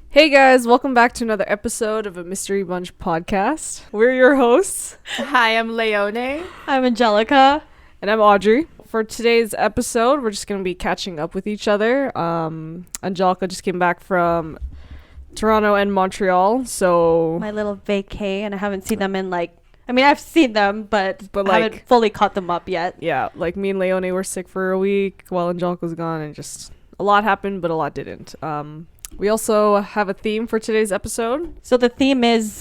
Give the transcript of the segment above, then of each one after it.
Hey guys, welcome back to another episode of a Mystery Bunch podcast. We're your hosts. Hi, I'm Leione. I'm Angelika. And I'm Audrey. For today's episode, we're just going to be catching up with each other. Angelika just came back from Toronto and Montreal, so... My little vacay, and I haven't seen them in I've seen them, but I haven't fully caught them up yet. Yeah, me and Leione were sick for a week while Angelika was gone, and just a lot happened, but a lot didn't. We also have a theme for today's episode. So the theme is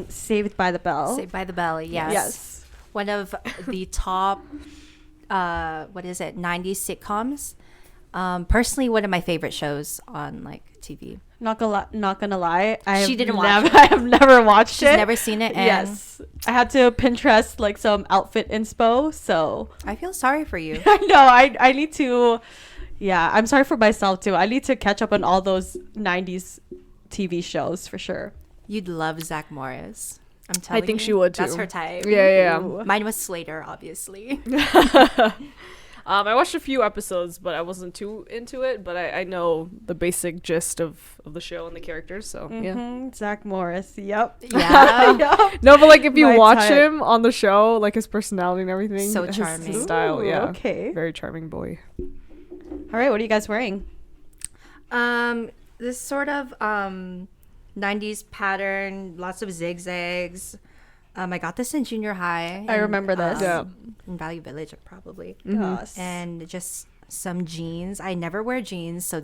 Saved by the Bell. Saved by the Bell, yes. One of the top, 90s sitcoms. Personally, one of my favorite shows on TV. Not gonna lie, I have never watched it. She's never seen it. And yes, I had to Pinterest some outfit inspo. So I feel sorry for you. I know. I need to. Yeah, I'm sorry for myself too. I need to catch up on all those 90s TV shows for sure. You'd love Zach Morris. I'm telling you. I think she would too. That's her type. Yeah. Mine was Slater, obviously. I watched a few episodes, but I wasn't too into it. But I know the basic gist of the show and the characters, so yeah. Zach Morris, yep. Yeah. Yep. No, but if you My watch type. him on the show, his personality and everything, So his charming. style, yeah. Okay. Very charming boy. All right, what are you guys wearing? This sort of 90s pattern, lots of zigzags. I got this in junior high. I remember this. Yeah. In Value Village, probably. Yes. And just some jeans. I never wear jeans, so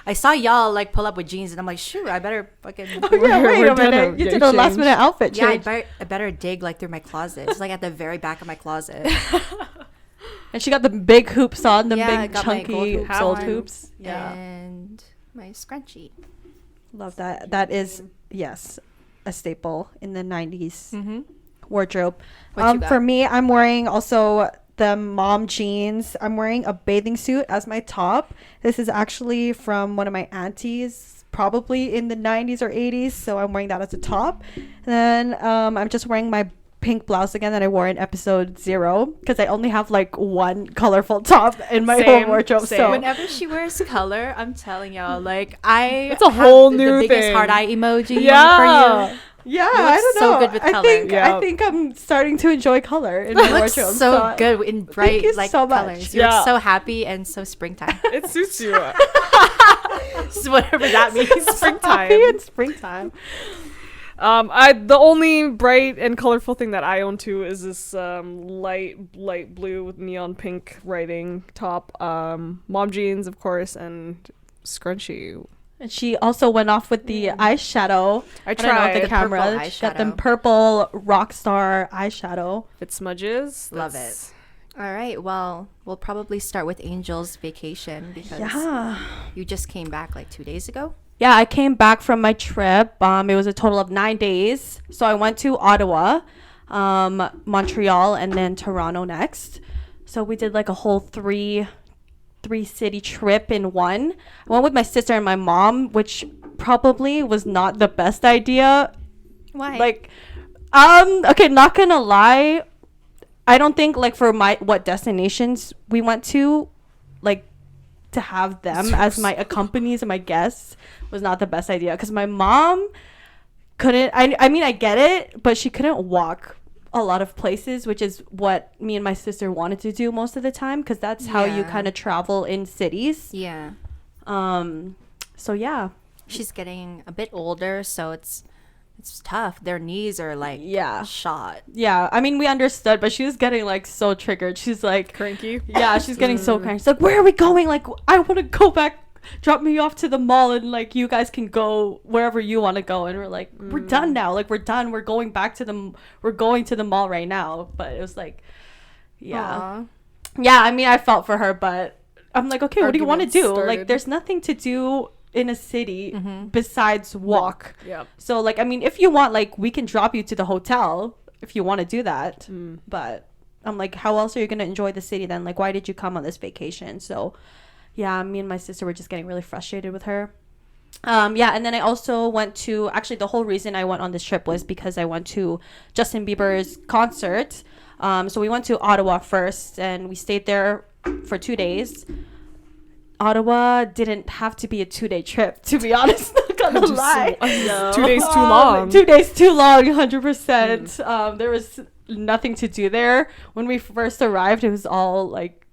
I saw y'all pull up with jeans, and I'm like, shoot, I better fucking. Oh yeah, wait we're a minute. You yeah, did a last change. minute outfit Yeah, change. I better dig through my closet. It's at the very back of my closet. And she got the big hoops on, the Yeah, I big got my gold chunky hoops gold on. hoops. Yeah. And my scrunchie. Love that. That is, yes, a staple in the 90s Mm-hmm. wardrobe. What you got? For me, I'm wearing also the mom jeans. I'm wearing a bathing suit as my top. This is actually from one of my aunties, probably in the 90s or 80s. So I'm wearing that as a top. And then I'm just wearing my pink blouse again that I wore in episode 0 because I only have one colorful top in my whole wardrobe. Same. So Whenever she wears color, I'm telling y'all, it's It's a whole new the biggest thing. heart eye emoji Yeah. for you. yeah, You look I don't so know. good with I color. think Yeah. I think I'm starting to enjoy color in my You look wardrobe. so good in bright you so much. colors. You Yeah. look so happy and so springtime. It suits you. Whatever that means. Springtime. Happy in springtime. The only bright and colorful thing that I own too is this light blue with neon pink writing top, mom jeans of course, and scrunchie. And she also went off with the eyeshadow. I don't know tried. the The camera. purple She got them eyeshadow. purple rockstar eyeshadow. If it smudges, Love that's- All right. Well, we'll probably start with Angel's vacation because Yeah. you just came back 2 days ago. Yeah, I came back from my trip. It was a total of 9 days. So I went to Ottawa, Montreal, and then Toronto next. So we did a whole three city trip in one. I went with my sister and my mom, which probably was not the best idea. Why? Okay, not gonna lie, I don't think for what destinations we went to, to have them as my accompanys and my guests was not the best idea because my mom couldn't. I mean I get it, but she couldn't walk a lot of places, which is what me and my sister wanted to do most of the time because that's how you Yeah. kind of travel in cities. Yeah. So yeah. She's getting a bit older, so it's tough. Their knees are Yeah. shot. Yeah, I mean, we understood, but she was getting so triggered. She's cranky. yeah, she's getting so cranky. She's like, where are we going? I want to go back. Drop me off to the mall, and you guys can go wherever you want to go. And we're like, we're done now. We're done. We're going to the mall right now. But it was yeah, Aw. yeah. I mean, I felt for her, but I'm like, okay, what do you want to Arguments do? started. There's nothing to do in a city besides walk. Yeah. So I mean, if you want, we can drop you to the hotel if you want to do that. But I'm like, how else are you going to enjoy the city then? Why did you come on this vacation? So yeah, me and my sister were just getting really frustrated with her. Yeah, and then I also went to, actually the whole reason I went on this trip was because I went to Justin Bieber's concert. So we went to Ottawa first and we stayed there for 2 days. Ottawa didn't have to be a 2-day trip, to be honest. gonna lie. 2 days too long. 2 days too long, 100%. There was nothing to do there. When we first arrived, it was all like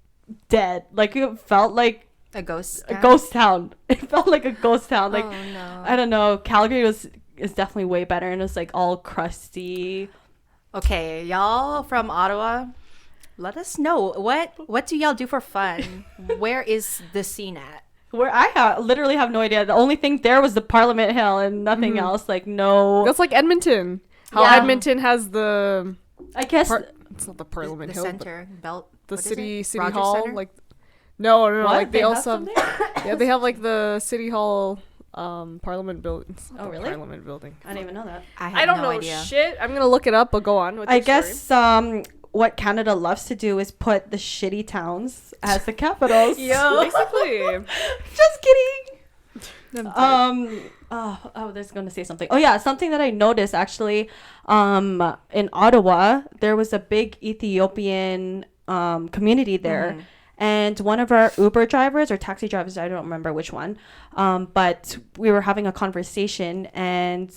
dead. Like it felt like A ghost a ghost town. It felt like a ghost town. Like, oh no. I don't know. Calgary is definitely way better, and it's like all crusty. Okay, y'all from Ottawa, let us know what do y'all do for fun? Where is the scene at? Where I literally have no idea. The only thing there was the Parliament Hill and nothing else. Like no. That's like Edmonton. How Yeah. Edmonton has the I guess it's not the Parliament The Hill, center belt. but the what is city it? city Rogers hall. Center? Like no, what? like they have also something? yeah, they have like the city hall Parliament building. Oh, really? Parliament building. I didn't even know that. I, have I don't no know idea. shit. I'm gonna look it up, but go on with I your guess story. what Canada loves to do is put the shitty towns as the capitals. Basically. Just kidding. I was gonna say something. Oh yeah, something that I noticed actually, in Ottawa, there was a big Ethiopian community there, and one of our Uber drivers or taxi drivers, I don't remember which one, but we were having a conversation and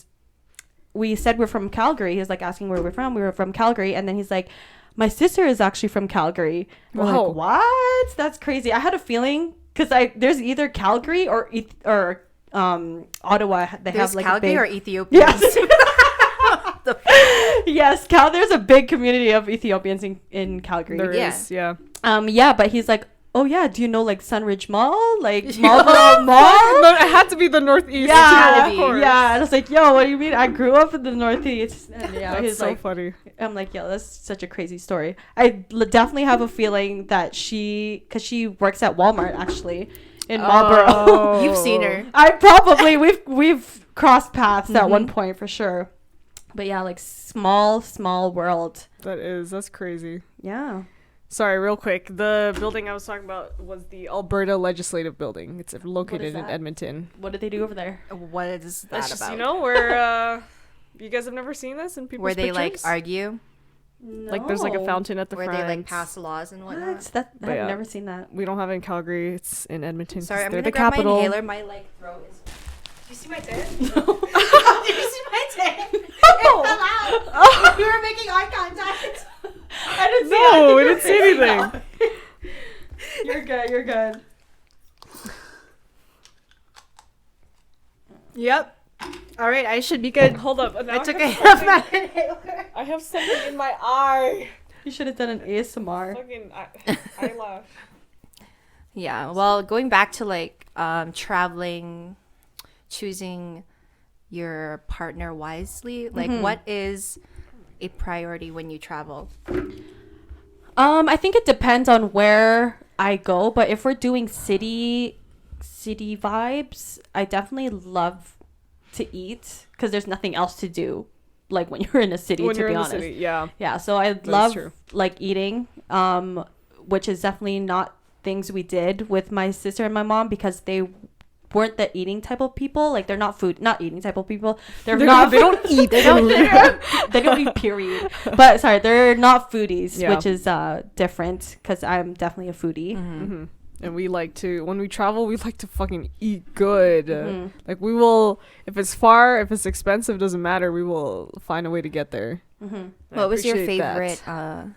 we said we're from Calgary. He was like asking where we're from. We were from Calgary, and then he's like, my sister is actually from Calgary. We're Wow. like, what? That's crazy. I had a feeling because there's either Calgary or Ottawa. They There's have like Calgary a or big Ethiopia? yes. Yes, there's a big community of Ethiopians in Calgary. There Yeah. is, yeah. Yeah, but he's like, oh yeah, do you know like Sunridge Mall, like Marlborough Mall? No, it had to be the Northeast. Yeah, too, of course. yeah. And I was like, yo, what do you mean? I grew up in the Northeast. And yeah, That's he's so like, funny. I'm like, yo, that's such a crazy story. I definitely have a feeling that because she works at Walmart actually in Marlborough. Oh. You've seen her. I probably we've crossed paths at one point for sure. But yeah, like small world. That's crazy. Yeah. Sorry, real quick. The building I was talking about was the Alberta Legislative Building. It's located in that? Edmonton. What did they do over there? What is that That's just, about? you know, where you guys have never seen this in people's Where they like pictures? argue, Like there's like a fountain at the where front. they like pass laws and whatnot. What? That But I've yeah. never seen that. We don't have it in Calgary. It's in Edmonton. 'cause Sorry, I'm they're gonna the grab capital. my inhaler. My like throat is. Do you see my dick? Do you see my dick? It fell out. We were making eye contact. I didn't see No, we didn't see anything. You're good. You're good. Yep. All right, I should be good. Hold up. I took a hit of my inhaler. I have something in my eye. You should have done an ASMR. Fucking eyelash. Yeah. Well, going back to like traveling, choosing your partner wisely. Like, what is a priority when you travel? I think it depends on where I go, but if we're doing city vibes, I definitely love to eat because there's nothing else to do. Like when you're in a city, When to you're be in the honest. city, yeah. Yeah, so I is love true. like eating, which is definitely not things we did with my sister and my mom because they weren't the eating type of people. Like they're not eating type of people. They're not. They don't eat. They don't. They don't eat. Period. But sorry, they're not foodies, Yeah. which is different because I'm definitely a foodie. Mm-hmm. And we like to, when we travel, we like to fucking eat good. Mm-hmm. Like we will, if it's far, if it's expensive, doesn't matter. We will find a way to get there. Mm-hmm. I What was your appreciate that. favorite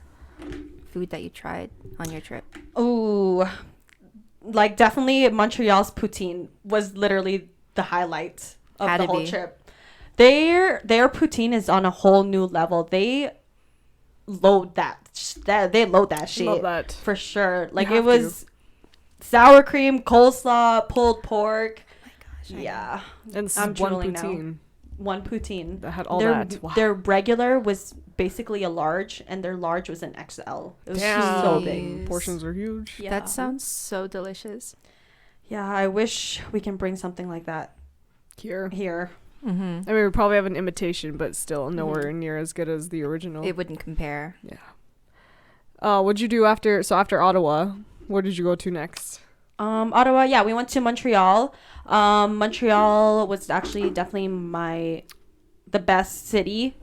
food that you tried on your trip? Oh, like definitely Montreal's poutine was literally the highlight of Had the to whole be. trip. Their poutine is on a whole new level. They load that shit. Love that. For sure. Like You it have was sour cream, coleslaw, pulled pork. Oh my gosh. Yeah. And I'm one drooling now. poutine One poutine. that had all their, that. Wow. Their regular was basically a large and their large was an XL. It was Damn. so big. Portions are huge. Yeah. That sounds so delicious. Yeah, I wish we can bring something like that Here. here. Mm-hmm. I mean, we probably have an imitation, but still nowhere near as good as the original. It wouldn't compare. What'd you do after Ottawa? Where did you go to next? Ottawa, yeah, we went to Montreal. Montreal was actually definitely the best city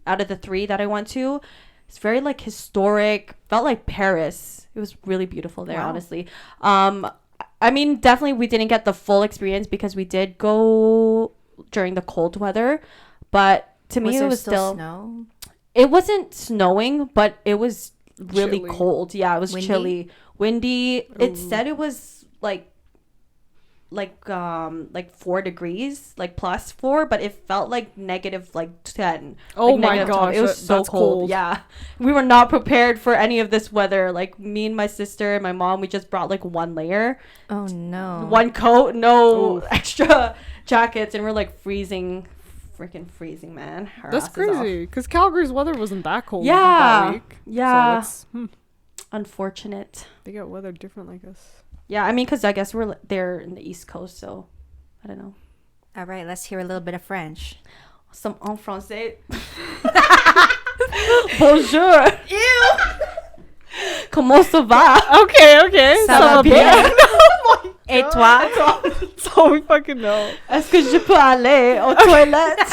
out of the 3 that I went to. It's very like historic, felt like Paris. It was really beautiful there, Wow. honestly. I mean, definitely we didn't get the full experience because we did go during the cold weather, but to me Was it there was still snow? it wasn't snowing, but it was really Chilly. cold. Yeah, it was Windy? chilly, windy. It Ooh. said it was like 4 degrees, like +4, but it felt like negative like 10. Oh like my negative 12. gosh, it was so that's cold. cold. Yeah, we were not prepared for any of this weather. Like me and my sister and my mom, we just brought like one layer, Oh no. one coat, no Ooh. extra jackets, and we're like freezing, freaking freezing, man. Our That's asses off. crazy because Calgary's weather wasn't that cold Yeah, that week. yeah. So it's, Unfortunate. they get weather different like us. Yeah, I mean, because I guess we're there in the East Coast, so I don't know. All right, let's hear a little bit of French. Some en français. Bonjour. Ew. Comment ça va? Okay. Ça va bien? Et toi? That's all we fucking know. Est-ce que je peux aller aux toilettes?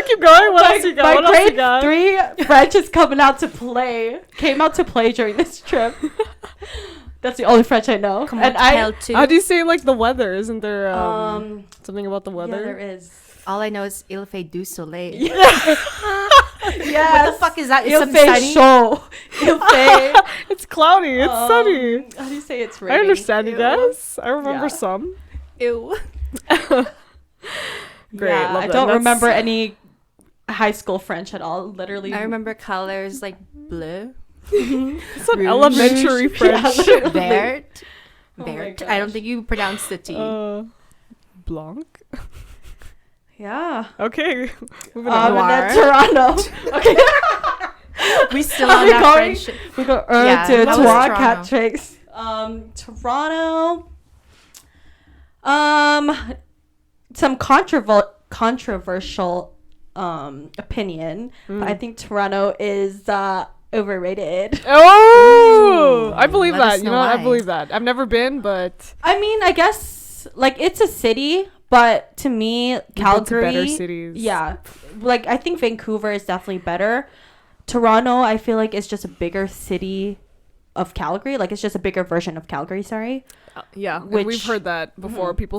Keep going. What else you got? My What else you grade got? 3 French is coming out to play. Came out to play during this trip. That's the only French I know. Comment And I t'appelles-tu? How do you say like the weather? Isn't there something about the yeah, weather? there is. All I know is il fait du soleil. Yes. What the fuck is that? Is Il something fait sunny? chaud. Il fait. It's cloudy. It's sunny. How do you say it's I raining? understand you Ew. guys. I remember Yeah. some. Ew. Great. Yeah, love I that. don't That's- remember any high school French at all. Literally. I remember colors like bleu, It's an Rouge. elementary Yeah, French. literally. vert, Oh my vert. I don't gosh. think you pronounce the T. Blanc. Yeah. Okay. Moving And on. then Toronto. Okay. We still Are on we that going? French. We go Yeah, to how was Trois Toronto? Cat Tricks. Toronto. Some controversial opinion. But I think Toronto is overrated. Oh, I believe let us that. You know know, I why. believe that. I've never been, but I mean, I guess like it's a city, but to me, we've been to Calgary. better cities. Yeah, like I think Vancouver is definitely better. Toronto, I feel like it's just a bigger city of Calgary. Like it's just a bigger version of Calgary. Sorry. Yeah. And Which- we've heard that before. People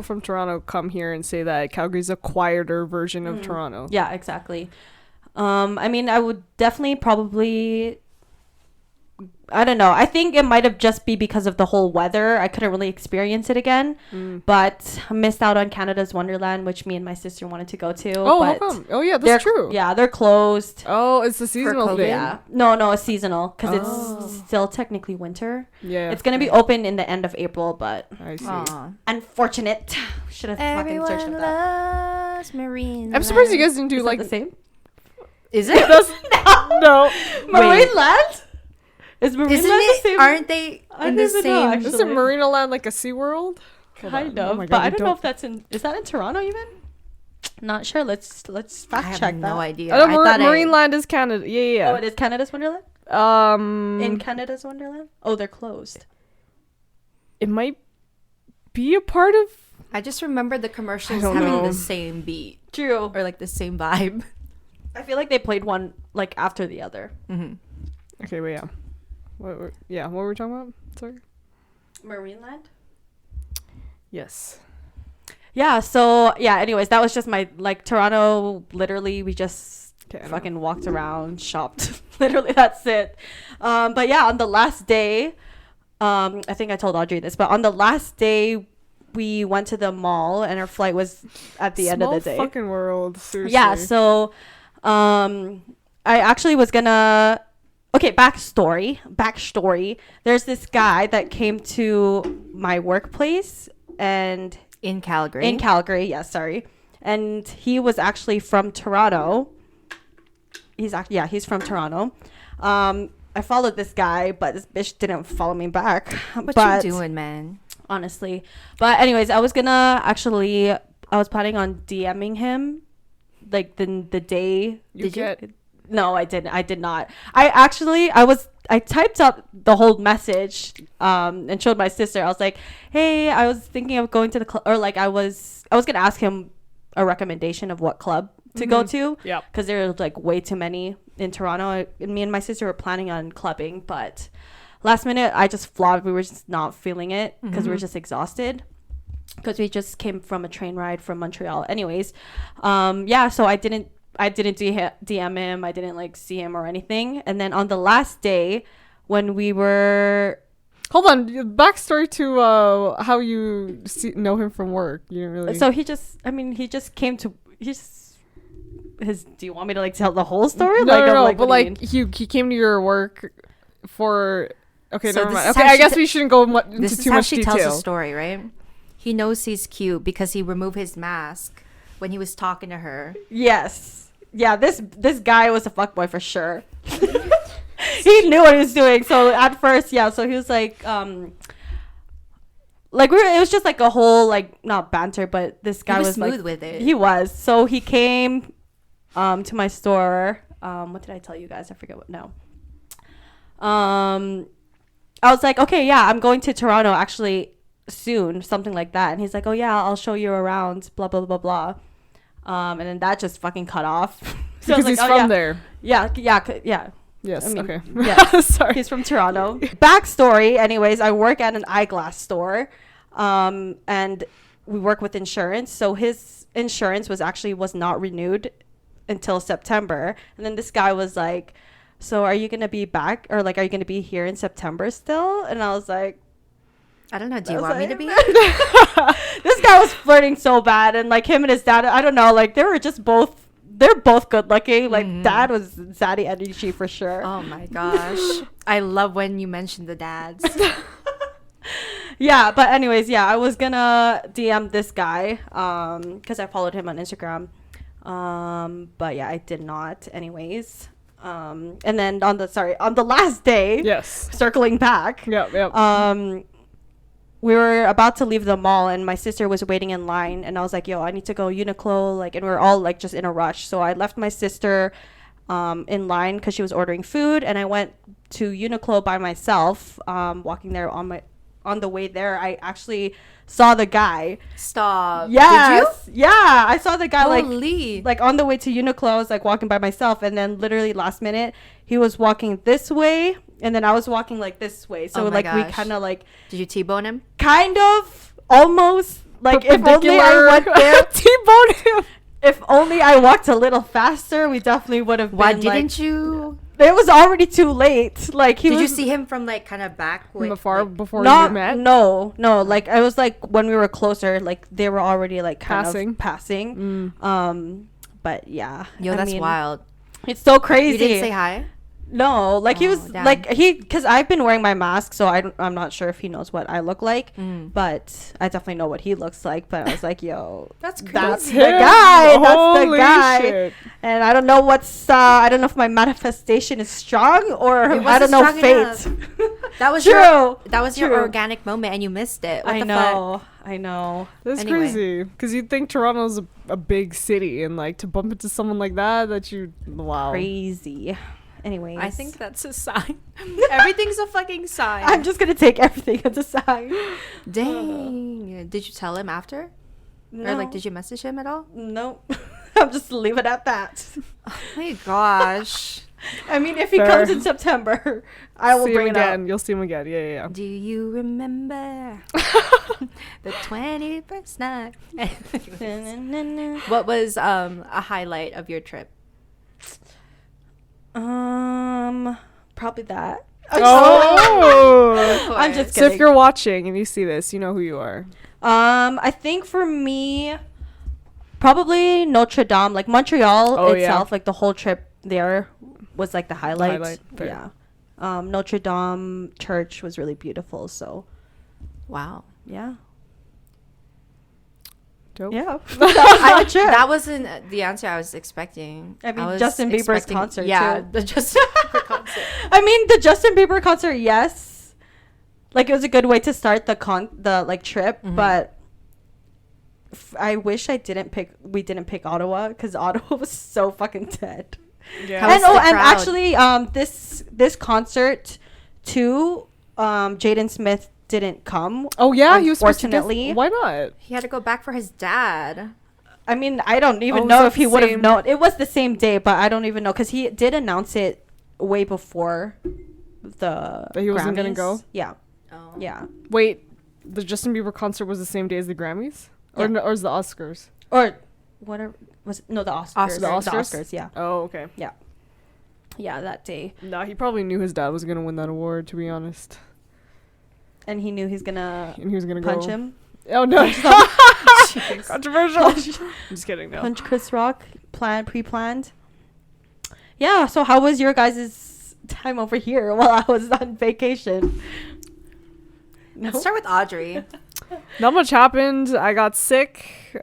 from Toronto come here and say that Calgary's a quieter version of Toronto. Yeah, exactly. I mean, I would definitely probably. I don't know. I think it might have just be because of the whole weather. I couldn't really experience it again, but I missed out on Canada's Wonderland, which me and my sister wanted to go to. Oh, how but come? Oh, yeah, they're that's true. Yeah, they're closed. Oh, it's the seasonal COVID. thing. Yeah. No, it's seasonal because Oh. it's still technically winter. Yeah. It's gonna be open in the end of April, but I see. Aw. unfortunate. Should have fucking searched Everyone up that. loves marine. I'm surprised you guys didn't do Is that like the same? Is it? That's, no. Marine Land? Is Marine Isn't Land it? the same? Aren't they I in don't the even know, same? actually. Isn't Marina Land like a SeaWorld? Kind Oh of, my but God, I we don't know if that's in. Is that in Toronto even? Not sure. Let's I fact have check no that. idea. I know I thought Marine Land is Canada. Yeah, Oh, it is Canada's Wonderland. In Canada's Wonderland. Oh, they're closed. it might be a part of. I just remember the commercials don't having know. the same beat True. or like the same vibe. I feel like they played one like after the other. Okay, wait, yeah. What were we talking about? Sorry. Marine Land. Yes. Yeah. So yeah. Anyways, that was just my like Toronto. Literally, we just Okay, I know. fucking walked around, shopped. Literally, that's it. But yeah, on the last day, I think I told Audrey this, but on the last day, we went to the mall, and our flight was at the end of the day. Fucking world. Seriously. Yeah. So, I actually was gonna. Okay, backstory. There's this guy that came to my workplace and In Calgary. in Calgary, yes, sorry. And he was actually from Toronto. He's from Toronto. I followed this guy, but this bitch didn't follow me back. What you doing, man? Honestly. But anyways, I was planning on DMing him like the day. Did you? No, I didn't. I did not. I typed up the whole message and showed my sister. I was like, "Hey, I was thinking of going to the club," or like I was going to ask him a recommendation of what club to go to. Yeah. Cuz there's like way too many in Toronto. Me and my sister were planning on clubbing, but last minute I just flopped. We were just not feeling it cuz we were just exhausted. because we just came from a train ride from Montreal. Anyways, yeah, so I didn't DM him. I didn't like see him or anything. And then on the last day when we were... Hold on, backstory to how you know him from work. You didn't really... So he just came to... Do you want me to like tell the whole story? No, like, but like he came to your work for... Okay, So never this mind. is Okay, how I she guess we shouldn't go into This is too how much she detail. tells the story, right? He knows he's cute because he removed his mask when he was talking to her. Yes. Yeah, this guy was a fuckboy for sure. He knew what he was doing. So at first, yeah, so he was like it was just like a whole like not banter, but this guy was was smooth like, with it. He was. So he came to my store. What did I tell you guys? I forget what now. I was like, okay, yeah, I'm going to Toronto actually soon, something like that. And he's like, oh yeah, I'll show you around, blah blah blah blah. And then that just fucking cut off. So I Because was he's like, oh, from yeah. there. Yeah. Yes, I mean, okay. yeah. Sorry. He's from Toronto. Backstory, anyways, I work at an eyeglass store, and we work with insurance. So his insurance was not renewed until September. And then this guy was like, so are you going to be back, or like, are you going to be here in September still? And I was like, I don't know. Do you want me to be? This guy was flirting so bad, and like him and his dad, I don't know, like they're both good looking. Like dad was zaddy energy for sure. Oh my gosh. I love when you mention the dads. Yeah, but anyways, yeah, I was gonna DM this guy because I followed him on Instagram, but yeah, I did not anyways. And then on the last day, Yes. circling back, Yep. we were about to leave the mall, and my sister was waiting in line, and I was like, yo, I need to go Uniqlo, like, and we are all like just in a rush. So I left my sister in line because she was ordering food, and I went to Uniqlo by myself. Walking there on the way there, I actually saw the guy. Stop. Yes. Did Yeah, I saw the guy you? Holy. like on the way to Uniqlo. I was like walking by myself, and then literally last minute he was walking this way, and then I was walking like this way. So Oh my like we gosh. kind of like Did you T-bone him? kind of almost like if only I went there. T-bone him. If only I walked a little faster, we definitely would have been. Why didn't you? It was already too late. Like Did you see him from like kind of back? From afar like, before not you met? no. Like I was like when we were closer, like they were already like kind of passing. But yeah. Yo, that's wild. It's so crazy. You didn't say hi? No, like he Oh, was damn. like because I've been wearing my mask, so I'm not sure if he knows what I look like, but I definitely know what he looks like. But I was like, yo, That's crazy. that's the him. guy. That's the Holy guy. shit. And I don't know I don't know if my manifestation is strong or It I don't wasn't know strong fate. That was True. your True. organic moment, and you missed it. What I the know. I know. That's Anyway. crazy. Because you'd think Toronto's a big city, and like to bump into someone like that wow. Crazy. Anyways, fuck? I think that's a sign. Everything's a fucking sign. I'm just gonna take everything as a sign. Dang. Did you tell him after? No. Or like, did you message him at all? No. I'm just leave it at that. Oh my gosh. I mean, if he Fair. comes in September, I will See bring him it again. up. You'll see him again. Yeah. Do you remember the 21st night? What was a highlight of your trip? Probably that. Oh. I'm just So kidding. if you're watching and you see this, you know who you are. I think for me, probably Notre Dame, like Montreal Oh, yeah. itself, like the whole trip there was like the highlight. Fair. Yeah. Notre Dame church was really beautiful. So Wow. yeah. Dope. Yeah. That wasn't the answer I was expecting. I mean, was Justin Bieber's expecting- concert, Yeah, too. the Justin Bieber concert. I mean, the Justin Bieber concert, yes. Like, it was a good way to start the trip, but I wish we didn't pick Ottawa, because Ottawa was so fucking dead. Yeah. How was the And crowd? actually, this concert too, Jaden Smith didn't come. Oh yeah, he was supposed to Unfortunately. why not? He had to go back for his dad. I mean, I don't even was know it if he the would have same- known. It was the same day, but I don't even know, because he did announce it way before the That he wasn't gonna Grammys. go? Yeah. Oh. Yeah. Wait, the Justin Bieber concert was the same day as the Grammys, or Yeah. or is the Oscars? Or whatever was it? No, the Oscars. The Oscars? The Oscars, yeah. Oh, okay. Yeah, that day. Nah, he probably knew his dad was gonna win that award. To be honest, And he knew he's gonna and he was gonna punch go. him. Oh no! Jeez. Controversial. I'm just kidding. No. Punch Chris Rock. Pre-planned. Yeah, so how was your guys' time over here while I was on vacation? Let's start with Audrey. Not much happened. I got sick.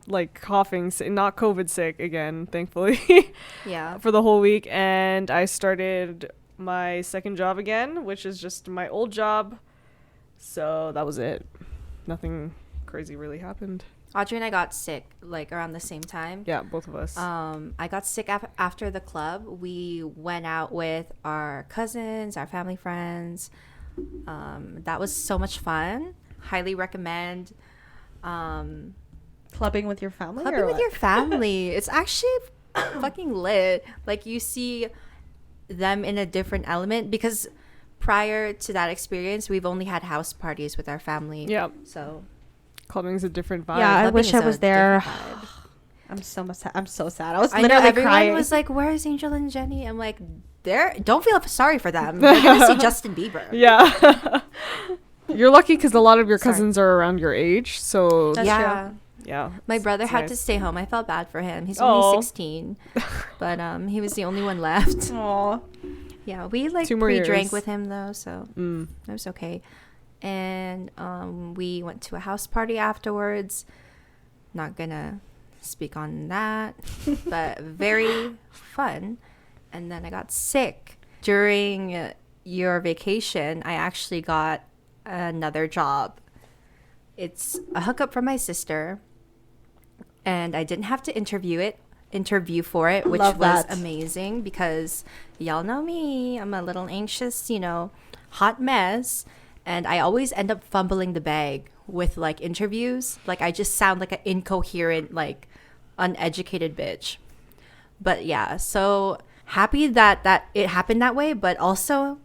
Like coughing, not COVID sick again, thankfully. Yeah. For the whole week, and I started my second job again, which is just my old job. So that was it. Nothing crazy really happened. Audrey and I got sick like around the same time. Yeah, both of us. I got sick after the club. We went out with our cousins, our family friends. That was so much fun. Highly recommend. Clubbing with your family? Clubbing or with what? your family. It's actually fucking lit. Like you see them in a different element because prior to that experience, we've only had house parties with our family. Yeah. So Clubbing's a different vibe. Yeah, I clubbing wish is I a was there. different vibe. I'm so sad. I was I know literally everyone crying. was like, "Where's Angel and Jenny?" I'm like, don't feel sorry for them. They're gonna see Justin Bieber. Yeah. You're lucky because a lot of your Sorry. cousins are around your age. So That's Yeah. yeah. My brother it's had nice. to stay home. I felt bad for him. He's Aw. only 16, but he was the only one left. Aw. Yeah, we like 2 more pre-drank years. with him though, so Mm. it was okay. And we went to a house party afterwards. Not gonna speak on that, but very fun. And then I got sick during your vacation. I actually got another job. It's a hookup from my sister, and I didn't have to interview for it, which Love was that. amazing because y'all know me. I'm a little anxious, hot mess, and I always end up fumbling the bag with like interviews. Like I just sound like an incoherent, like uneducated bitch. But yeah, so happy that it happened that way, but also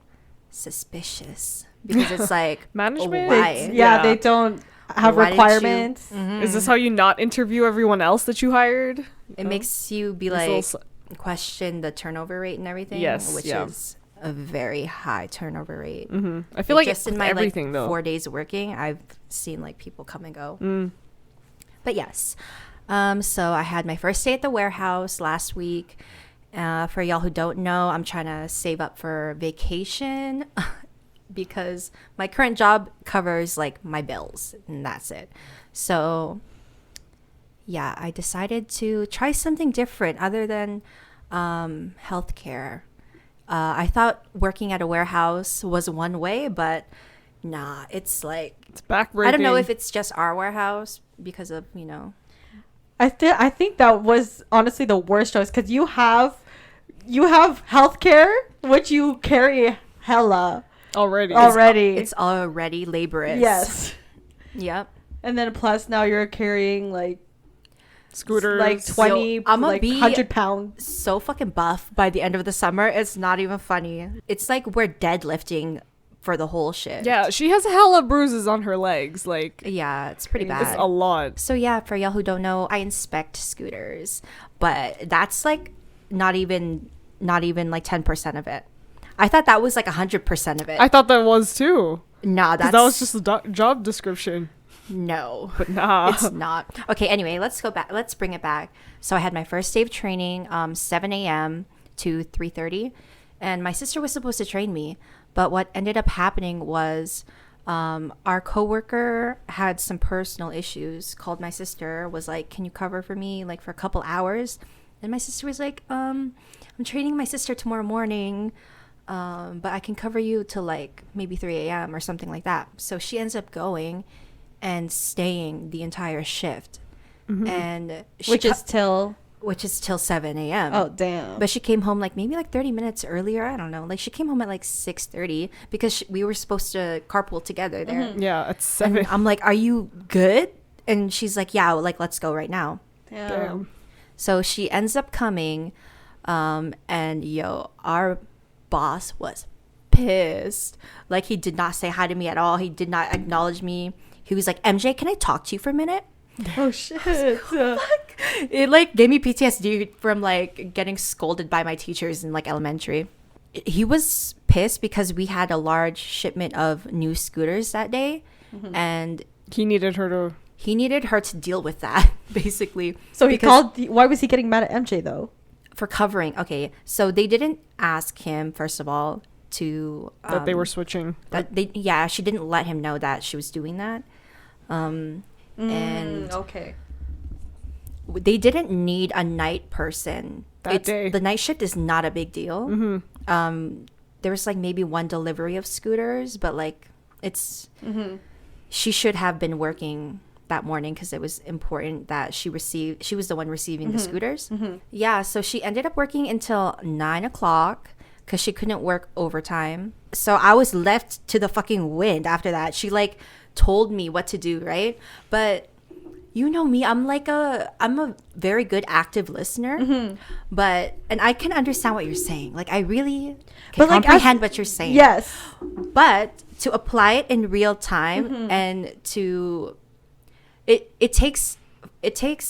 suspicious because it's like Management? why? Yeah, they don't have Why didn't you- requirements. Is this how you not interview everyone else that you hired? It makes you be These little like s- question the turnover rate and everything. Yes, which yeah. is a very high turnover rate. I feel like just in with my everything like though. 4 days working, I've seen like people come and go. Mm. But yes, so I had my first day at the warehouse last week. For y'all who don't know, I'm trying to save up for vacation because my current job covers like my bills and that's it. So yeah, I decided to try something different other than healthcare. I thought working at a warehouse was one way, but nah, it's like It's backbreaking. I don't know if it's just our warehouse because of I think that was honestly the worst choice because you have healthcare, which you carry hella already. it's already laborious. Yes, Yep. and then plus now you're carrying like Scooters. like 20, Yo, I'ma like be- 100 pounds. So fucking buff by the end of the summer. It's not even funny. It's like we're deadlifting for the whole shift. Yeah, she has hella bruises on her legs. Like Yeah, it's pretty it's bad. a lot. So yeah, for y'all who don't know, I inspect scooters, but that's like not even like 10% of it. I thought that was like 100% of it. I thought that was too. Nah, 'Cause that's that was just a job description. no. But nah. It's not. Okay, anyway, let's go back. Let's bring it back. So I had my first day of training, 7 a.m. to 3:30, and my sister was supposed to train me. But what ended up happening was our coworker had some personal issues, called my sister, was like, can you cover for me like for a couple hours? And my sister was like, I'm training my sister tomorrow morning, but I can cover you till like maybe 3 a.m. or something like that. So she ends up going and staying the entire shift. And she Which is till which is till 7 a.m. oh damn. But she came home like maybe like 30 minutes earlier. I don't know. Like she came home at like 6:30 because we were supposed to carpool together there. Yeah, it's 7. And I'm like, are you good? And she's like, yeah, like let's go right now. Damn. So she ends up coming, and our boss was pissed. Like, he did not say hi to me at all. He did not acknowledge me. He was like, MJ, can I talk to you for a minute? Oh shit. It like gave me PTSD from like getting scolded by my teachers in like elementary. He was pissed because we had a large shipment of new scooters that day, and He needed her to deal with that basically. So he called. Why was he getting mad at MJ though? For covering. Okay, so they didn't ask him, first of all, to that they were switching. She didn't let him know that she was doing that. And okay, they didn't need a night person that day. The night shift is not a big deal. There was like maybe one delivery of scooters, but like it's she should have been working that morning because it was important that she was the one receiving the scooters. Yeah, so she ended up working until 9:00 because she couldn't work overtime. So I was left to the fucking wind after that. She like told me what to do, right? But you know me, I'm a very good active listener, and I can understand what you're saying. Like I really can comprehend what you're saying. Yes, but to apply it in real time and to it takes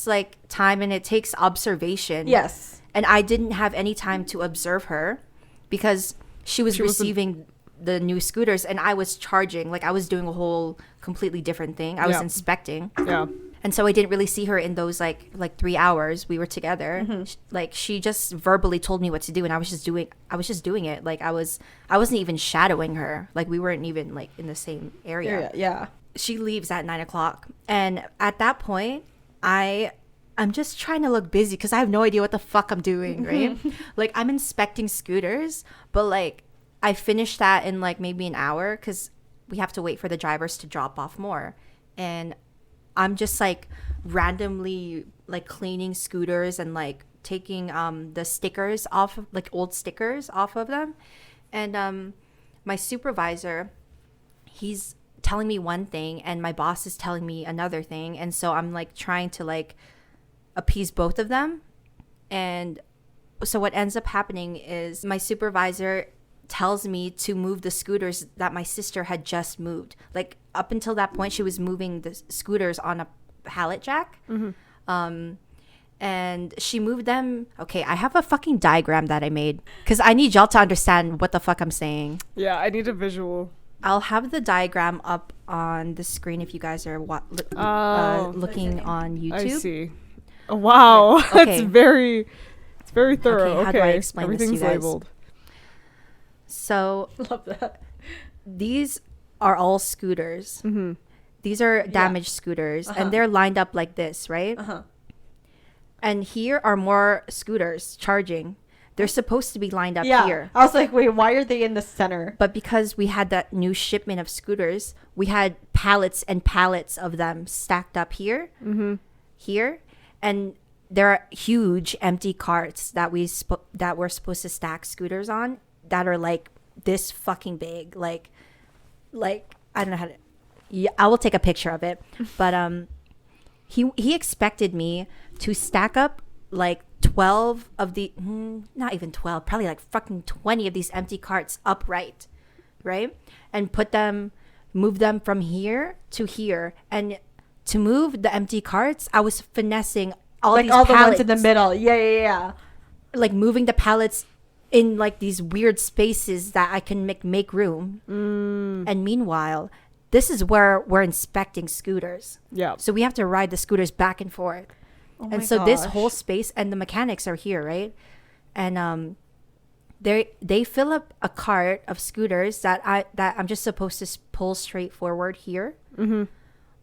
like time and it takes observation. Yes, and I didn't have any time to observe her because she was receiving the new scooters and I was charging. Like I was doing a whole completely different thing. I was inspecting. Yeah. And so I didn't really see her in those like 3 hours we were together. Like she just verbally told me what to do and I was just doing it. Like I wasn't even shadowing her. Like we weren't even like in the same area. Yeah. She leaves at 9:00 and at that point I'm just trying to look busy because I have no idea what the fuck I'm doing, right? Like I'm inspecting scooters, but like I finished that in like maybe an hour because we have to wait for the drivers to drop off more. And I'm just like randomly like cleaning scooters and like taking the stickers off, like old stickers off of them. And my supervisor, he's telling me one thing and my boss is telling me another thing. And so I'm like trying to like appease both of them. And so what ends up happening is my supervisor tells me to move the scooters that my sister had just moved. Like up until that point, she was moving the scooters on a pallet jack. And she moved them. Okay, I have a fucking diagram that I made because I need y'all to understand what the fuck I'm saying. Yeah, I need a visual. I'll have the diagram up on the screen if you guys are looking on YouTube. I see. Oh, wow. Okay. It's very thorough. Okay, how do I explain this to Everything's you guys? labeled. So love that. These are all scooters. These are damaged scooters and they're lined up like this, right? And here are more scooters charging. They're supposed to be lined up here. I was like, wait, why are they in the center? But because we had that new shipment of scooters, we had pallets and pallets of them stacked up here, here, and there are huge empty carts that that we're supposed to stack scooters on that are like this fucking big. Like I don't know how to. Yeah, I will take a picture of it. But he expected me to stack up like 12 of the not even 12, probably like fucking 20 of these empty carts upright, right? And move them from here to here. And to move the empty carts, I was finessing all like these all pallets. the ones in the middle. Yeah. Like moving the pallets in like these weird spaces that I can make room. And meanwhile, this is where we're inspecting scooters. Yeah. So we have to ride the scooters back and forth. Oh and so this whole space and the mechanics are here, right? And they fill up a cart of scooters that I'm just supposed to pull straight forward here.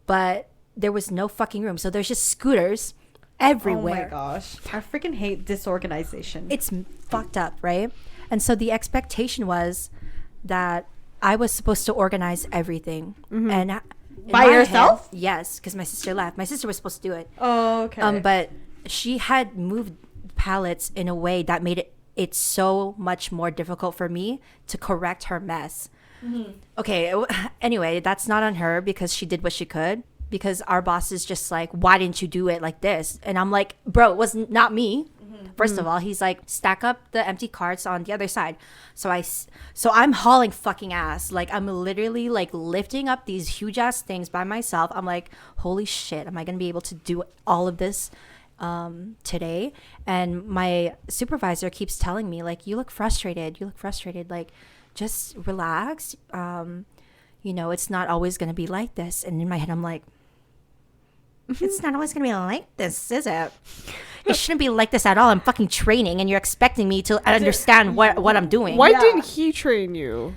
But there was no fucking room. So there's just scooters everywhere. Oh my gosh. I freaking hate disorganization. It's fucked up, right? And so the expectation was that I was supposed to organize everything. And by yourself? Yes, because my sister left. My sister was supposed to do it. Oh, okay. But she had moved pallets in a way that made it so much more difficult for me to correct her mess. Okay, anyway, that's not on her because she did what she could. Because our boss is just like, why didn't you do it like this? And I'm like, bro, it was not me. First of all, he's like, stack up the empty carts on the other side. So I'm hauling fucking ass. Like, I'm literally like lifting up these huge ass things by myself. I'm like, holy shit, am I gonna be able to do all of this today? And my supervisor keeps telling me, like, you look frustrated, like, just relax. It's not always gonna be like this. And in my head, I'm like, it's not always gonna be like this, is it? It shouldn't be like this at all. I'm fucking training and you're expecting me to understand what I'm doing. Why didn't he train you?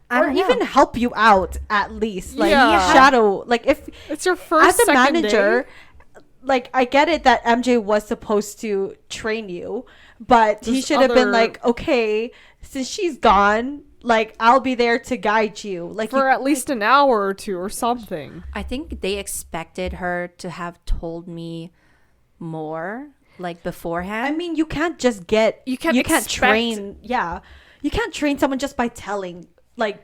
Or even help you out at least, like Yeah. shadow, like if It's your first as a second manager day. like I get it that MJ was supposed to train you, but he There's should have been other- like, okay, since she's gone, like I'll be there to guide you, like For you, at least an hour or two or something. I think they expected her to have told me more, like, beforehand. I mean, you can't just get You can't expect- train you can't train someone just by telling, like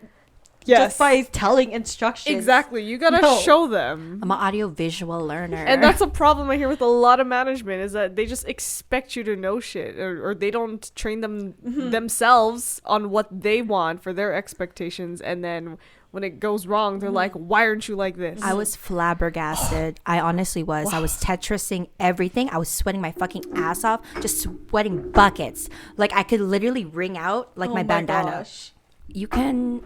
Yes. just by telling instructions. Exactly. You gotta No. show them. I'm an audio visual learner. And that's a problem I hear with a lot of management, is that they just expect you to know shit, or they don't train them themselves on what they want for their expectations, and then when it goes wrong, they're like, why aren't you like this? I was flabbergasted. I honestly was. I was Tetrising everything. I was sweating my fucking ass off, just sweating buckets. Like, I could literally wring out like Oh my bandana. gosh. You can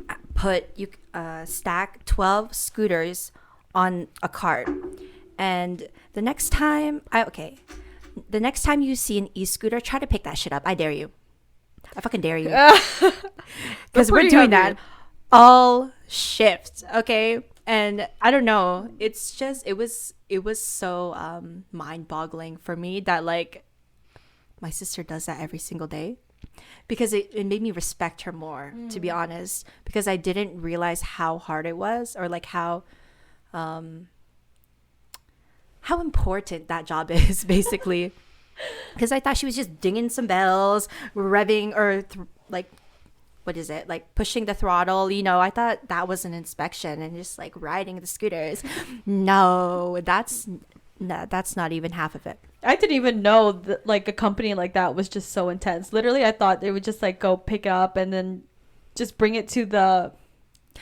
stack 12 scooters on a cart, and the next time you see an e-scooter, try to pick that shit up. I dare you. I fucking dare you. Because we're pretty doing heavy. that all shift, okay? And I don't know, it's just it was so mind-boggling for me that, like, my sister does that every single day, because it made me respect her more, to be honest, because I didn't realize how hard it was, or like how important that job is, basically. Because I thought she was just dinging some bells, revving, or like, what is it, like pushing the throttle, I thought that was an inspection, and just like riding the scooters. No, that's not even half of it. I didn't even know that like a company like that was just so intense. Literally, I thought they would just like go pick it up and then just bring it to the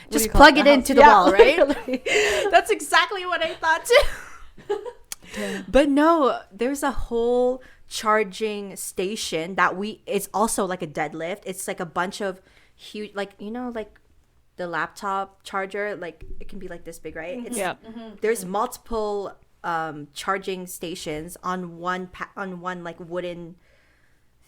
Just plug it into the wall, right? literally. That's exactly what I thought too. But no, there's a whole charging station that it's also like a deadlift. It's like a bunch of huge, like, like the laptop charger, like it can be like this big, right? It's, Yeah. There's multiple charging stations on one like wooden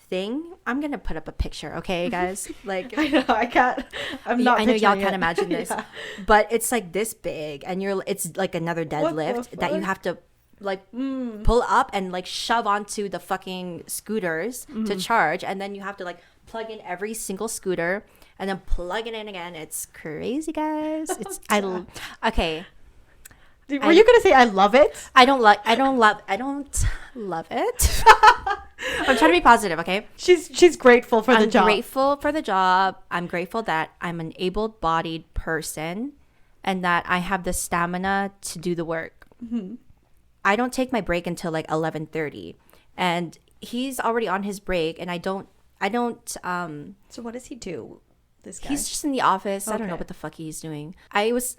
thing. I'm gonna put up a picture, okay, guys? Like, I know, I can't. I'm not. I know y'all picturing can't it. imagine this, Yeah. but it's like this big, and it's like another What the deadlift that you fuck? have to like pull up and like shove onto the fucking scooters to charge, and then you have to like plug in every single scooter and then plug it in again. It's crazy, guys. It's okay. Were you gonna say I love it? I don't love it. I'm trying to be positive, okay? She's grateful for the I'm job. grateful for the job. I'm grateful that I'm an able-bodied person and that I have the stamina to do the work. Mm-hmm. I don't take my break until like 11:30, and he's already on his break, and I don't. So what does he do? This guy. He's just in the office. I don't know Okay. what the fuck he's doing. I was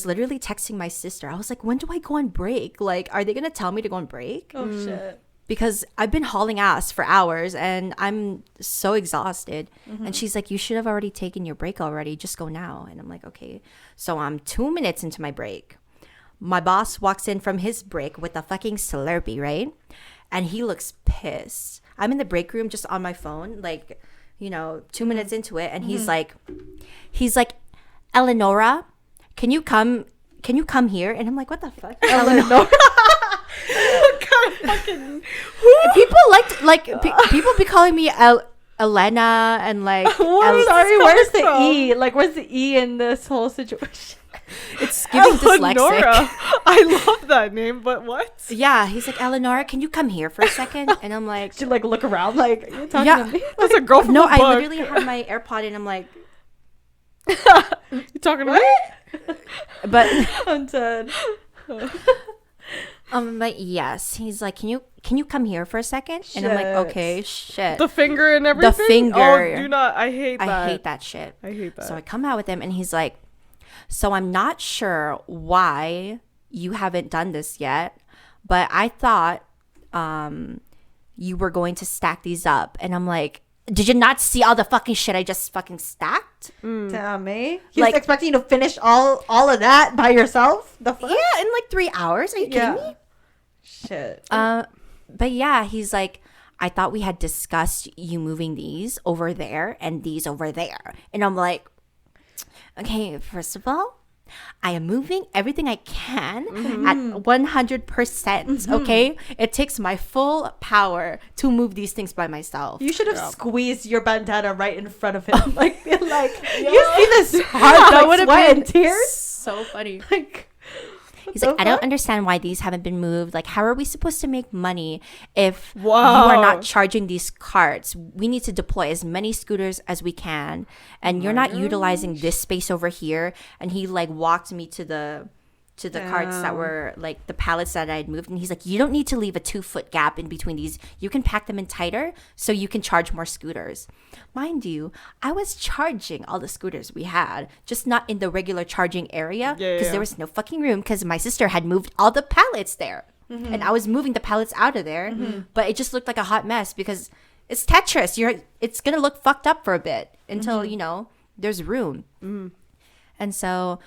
literally texting my sister. I was like, when do I go on break? Like, are they gonna tell me to go on break? Oh shit. Because I've been hauling ass for hours and I'm so exhausted. And she's like, you should have already taken your break already. Just go now. And I'm like, okay. So I'm 2 minutes into my break. My boss walks in from his break with a fucking Slurpee, right? And he looks pissed. I'm in the break room just on my phone, like, 2 minutes into it. And he's like, Eleonora, can you come here? And I'm like, what the fuck? Eleanor. People be calling me Elena and like Sorry, where's the E? Like, where's the E in this whole situation? it's giving dyslexic. Eleonora. I love that name, but what? Yeah, he's like, Eleonora, can you come here for a second? And I'm like, She like look around like, are you talking Yeah. to me? That's a girl from no, the I book. literally had my AirPod and I'm like, You talking to me? but I'm dead. But yes, he's like, can you come here for a second? And I'm like, Shit. okay, shit. The finger and everything. finger. Oh, do not. I hate that. I hate that shit. I hate that. So I come out with him, and he's like, so I'm not sure why you haven't done this yet, but I thought you were going to stack these up. And I'm like, did you not see all the fucking shit I just fucking stacked? Damn, eh? He Like- was expecting you to finish all of that by yourself? The fuck? Yeah, in like 3 hours. Are you kidding me? Shit. But yeah, he's like, I thought we had discussed you moving these over there and these over there. And I'm like, okay, first of all, I am moving everything I can at 100%. Okay? It takes my full power to move these things by myself. You should have squeezed your bandana right in front of him. Like, you see this hard That like, would've sweat been and tears? So funny. Like, He's like, I don't understand why these haven't been moved. Like, how are we supposed to make money if Wow. you are not charging these carts? We need to deploy as many scooters as we can, and you're not utilizing this space over here. And he like walked me to the carts that were like the pallets that I had moved, and he's like, you don't need to leave a 2-foot gap in between these. You can pack them in tighter so you can charge more scooters. Mind you, I was charging all the scooters we had, just not in the regular charging area because there was no fucking room because my sister had moved all the pallets there, and I was moving the pallets out of there, but it just looked like a hot mess because it's Tetris. It's gonna look fucked up for a bit until you know there's room, and so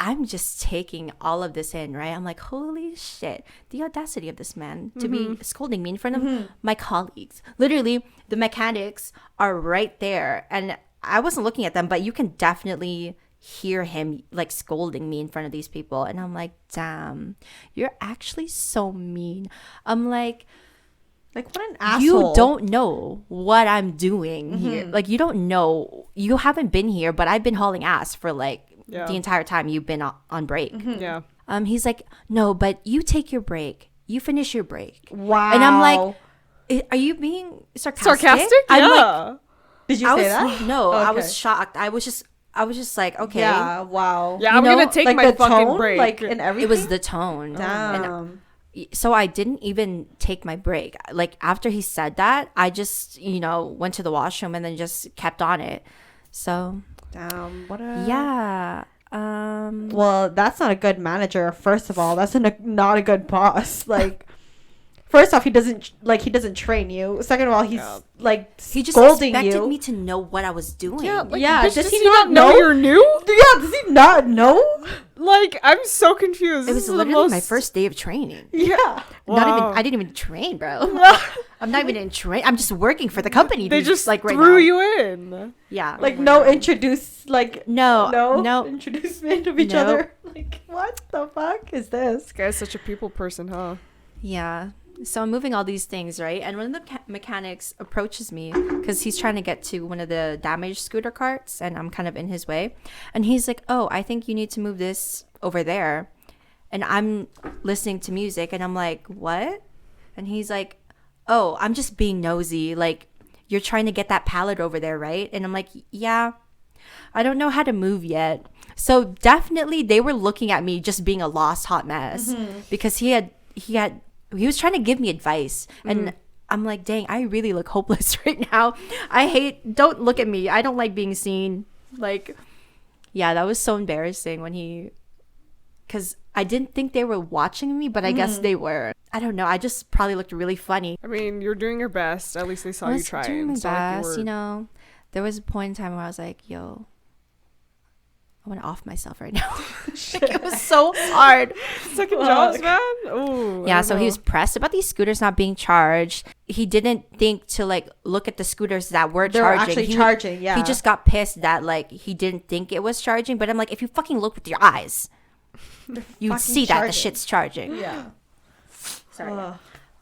I'm just taking all of this in, right? I'm like, holy shit, the audacity of this man to be scolding me in front of my colleagues. Literally, the mechanics are right there. And I wasn't looking at them, but you can definitely hear him like scolding me in front of these people. And I'm like, damn, you're actually so mean. I'm like, what an asshole. you don't know what I'm doing here. Like, you don't know. You haven't been here, but I've been hauling ass for like the entire time you've been on break. Yeah. He's like, no, but you take your break. You finish your break. Wow. And I'm like, are you being sarcastic? I'm like, did you say that? No, I Okay. was shocked. I was just like, okay. Yeah, wow. Yeah, You I'm know, gonna take like my the fucking tone, break. like in everything. It was the tone. Damn. So I didn't even take my break. Like, after he said that, I just, went to the washroom and then just kept on it. So, Damn. What a... yeah. Well, that's not a good manager. First of all, that's not a good boss. Like, first off, he doesn't train you. Second of all, he's like He just scolding expected you. me to know what I was doing. Yeah, like, Yeah, bitch, does does he he not not know know? you're new? Yeah, does he not know? Like, I'm so confused. It This was is the literally my most- first day of training. Yeah. I didn't even train, bro. I'm not even in train. I'm just working for the company. They dude, just like right threw now. you in. Yeah. Like no No. introducement of each No. other. Like, what the fuck is this? This guy's such a people person, huh? Yeah. So I'm moving all these things, right? And one of the mechanics approaches me because he's trying to get to one of the damaged scooter carts, and I'm kind of in his way. And he's like, oh, I think you need to move this over there. And I'm listening to music, and I'm like, what? And he's like, oh, I'm just being nosy. Like, you're trying to get that pallet over there, right? And I'm like, yeah, I don't know how to move yet. So definitely they were looking at me just being a lost hot mess because he was trying to give me advice. And I'm like, dang, I really look hopeless right now. Don't look at me. I don't like being seen. Like, yeah, that was so embarrassing because I didn't think they were watching me, but I guess they were. I don't know. I just probably looked really funny. I mean, you're doing your best. At least they saw I you was trying. doing my It's not like best, you were- There was a point in time where I was like, yo, I want to off myself right now. Like, it was so hard. Second jobs, man. Ooh. Yeah, I so don't he know. was pressed about these scooters not being charged. He didn't think to like look at the scooters that were They were charging. actually charging, yeah. He just got pissed that like he didn't think it was charging. But I'm like, if you fucking look with your eyes, you'd fucking see that the charging. shit's charging. Yeah. Sorry.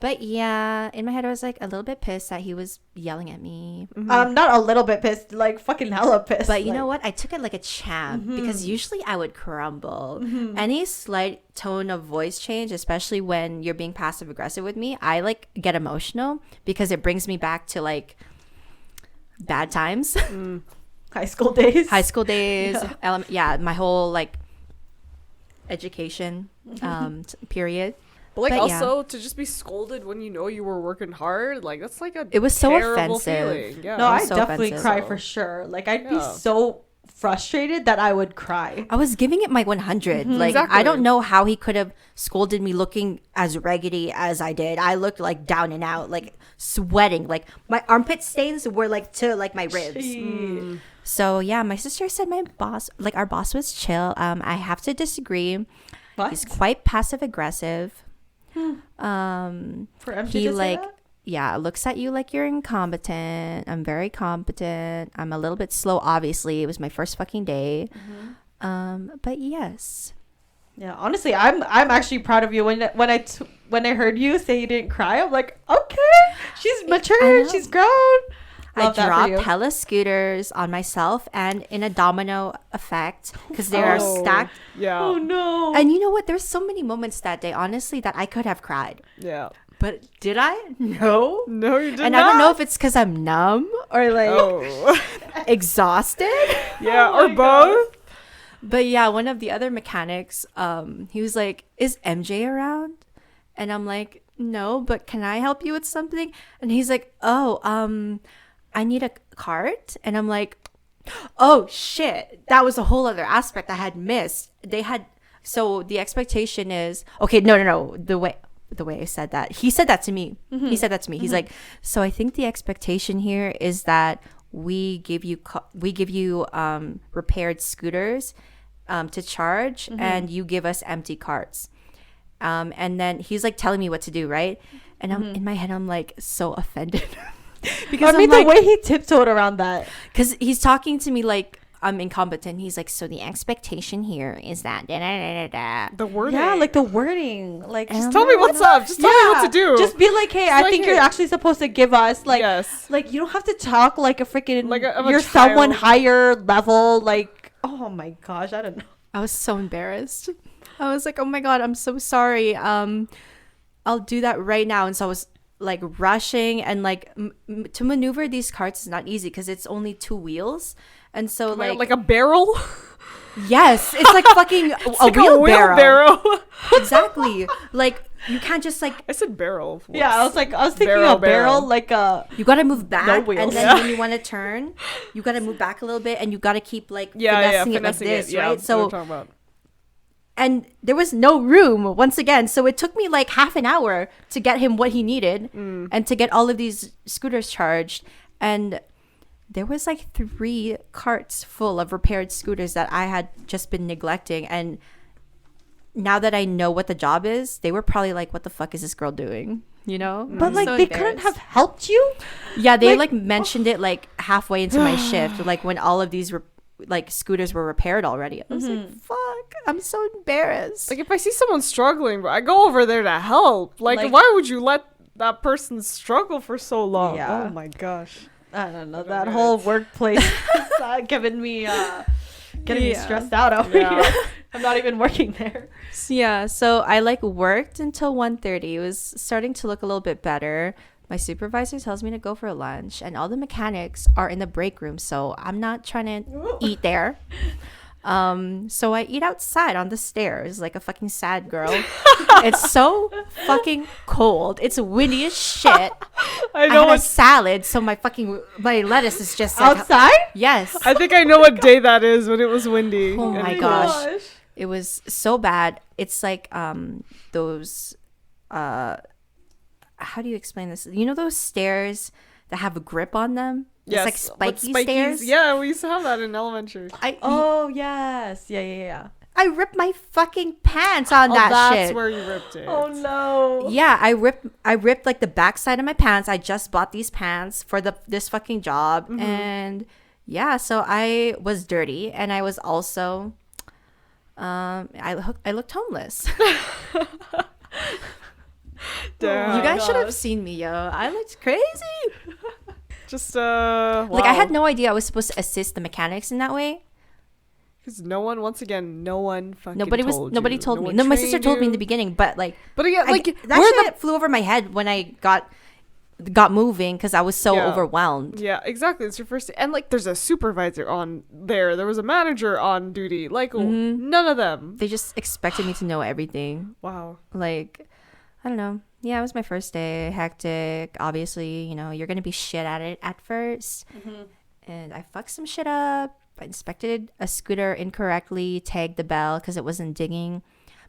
But yeah, in my head I was like a little bit pissed that he was yelling at me. Not a little bit pissed, like fucking hella pissed. But you like, know what? I took it like a champ because usually I would crumble. Any slight tone of voice change, especially when you're being passive aggressive with me, I like get emotional because it brings me back to like bad times. high school days. High school days. My whole like education period. But like, But also to just be scolded when you know you were working hard, like that's like a It was so terrible offensive. feeling. Yeah. No, I so definitely offensive. cry for sure. Like I'd be Yeah. so frustrated that I would cry. I was giving it my 100. Like, I Exactly. don't know how he could have scolded me looking as raggedy as I did. I looked like down and out, like sweating. Like my armpit stains were like to like my ribs. So yeah, my sister said our boss was chill. I have to disagree. What? He's quite passive aggressive. For MJ He to say like that? yeah, looks at you like you're incompetent. I'm very competent. I'm a little bit slow, obviously. It was my first fucking day. But yes. Yeah, honestly, I'm actually proud of you. When I heard you say you didn't cry, I'm like, okay, she's mature, know. she's grown. I Love that for dropped you. hella scooters on myself and in a domino effect because they are Oh. stacked. Yeah. Oh no! And you know what? There's so many moments that day, honestly, that I could have cried. Yeah. But did I? No. No, you did And not. I don't know if it's because I'm numb or like Oh. exhausted. Yeah, Oh or my both. But yeah, one of the other mechanics, he was like, "Is MJ around?" And I'm like, "No, but can I help you with something?" And he's like, "Oh, I need a cart." And I'm like, "Oh shit, that was a whole other aspect I had missed." So the expectation is okay. No. The way I said that, he said that to me. He said that to me. He's like, "So I think the expectation here is that we give you repaired scooters to charge, and you give us empty carts." And then he's like telling me what to do, right? And I'm in my head, I'm like so offended because I mean, I'm the way he tiptoed around that. because he's talking to me like I'm incompetent. He's like, "So the expectation here is that da, da, da, da, da." The wording. Yeah, like the wording. Like, And just I'm Tell me what's up. Just tell me what to do. Just be like, hey, I like, think hey. you're actually supposed to give us like, Yes. like you don't have to talk like a freaking Like of a you're someone child. higher level. Like, oh my gosh, I don't know. I was so embarrassed. I was like, "Oh my god, I'm so sorry. I'll do that right now." And so I was like rushing, and like to maneuver these carts is not easy because it's only 2 wheels, and so Like a barrel. yes, it's like fucking a Like wheelbarrow. Exactly. Like you can't just like I said barrel. Yeah, I was thinking Barrel, a barrel, barrel. like a you gotta move back, wheels. and then Yeah. when you want to turn, you gotta move back a little bit, and you gotta keep like Yeah, finessing it like this, Yeah, right? that's what So we're talking about. and there was no room once again, so it took me like half an hour to get him what he needed and to get all of these scooters charged. And there was like 3 carts full of repaired scooters that I had just been neglecting. And now that I know what the job is, they were probably like, "What the fuck is this girl doing?" You know? but I'm like so they couldn't have embarrassed. helped you. Yeah, they like- like mentioned it like halfway into my shift, like when all of these like scooters were repaired already. I was like, "Fuck, I'm so embarrassed." Like if I see someone struggling, I go over there to help. Like why would you let that person struggle for so long? Yeah. Oh my gosh. I don't know. don't That get whole it. workplace is giving me getting me Yeah. stressed out over Yeah. here. I'm not even working there. Yeah, so I like worked until 1:30. It was starting to look a little bit better. My supervisor tells me to go for lunch, and all the mechanics are in the break room, so I'm not trying to eat there. So I eat outside on the stairs like a fucking sad girl. It's so fucking cold. It's windy as shit. I I know had a what salad, so my lettuce is just like Outside? yes. I think I know what day that is when it was windy. Oh and my cold. gosh. It was so bad. It's like those how do you explain this? You know those stairs that have a grip on them? Yes, It's like with spiky spikies. stairs. Yeah, we used to have that in elementary. Oh yes. Yeah. I ripped my fucking pants on Oh, that that's shit. where you ripped it. Oh no. Yeah, I ripped like the backside of my pants. I just bought these pants for this fucking job, and yeah, so I was dirty, and I was also I looked homeless. Damn. You guys should have gosh. seen me, yo. I looked crazy. Just Like I had no idea I was supposed to assist the mechanics in that way. Because no one fucking Nobody told told you. me. one No, my sister trained told me in you. the beginning, but like But again, like that we're shit flew over my head when I got moving because I was so Yeah. overwhelmed. Yeah, exactly. It's your first, and like there's a supervisor on there. There was a manager on duty. Like none of them. They just expected me to know everything. Wow. Like I don't know. Yeah, it was my first day. Hectic. Obviously, you're going to be shit at it at first. And I fucked some shit up. I inspected a scooter incorrectly, tagged the bell because it wasn't dinging.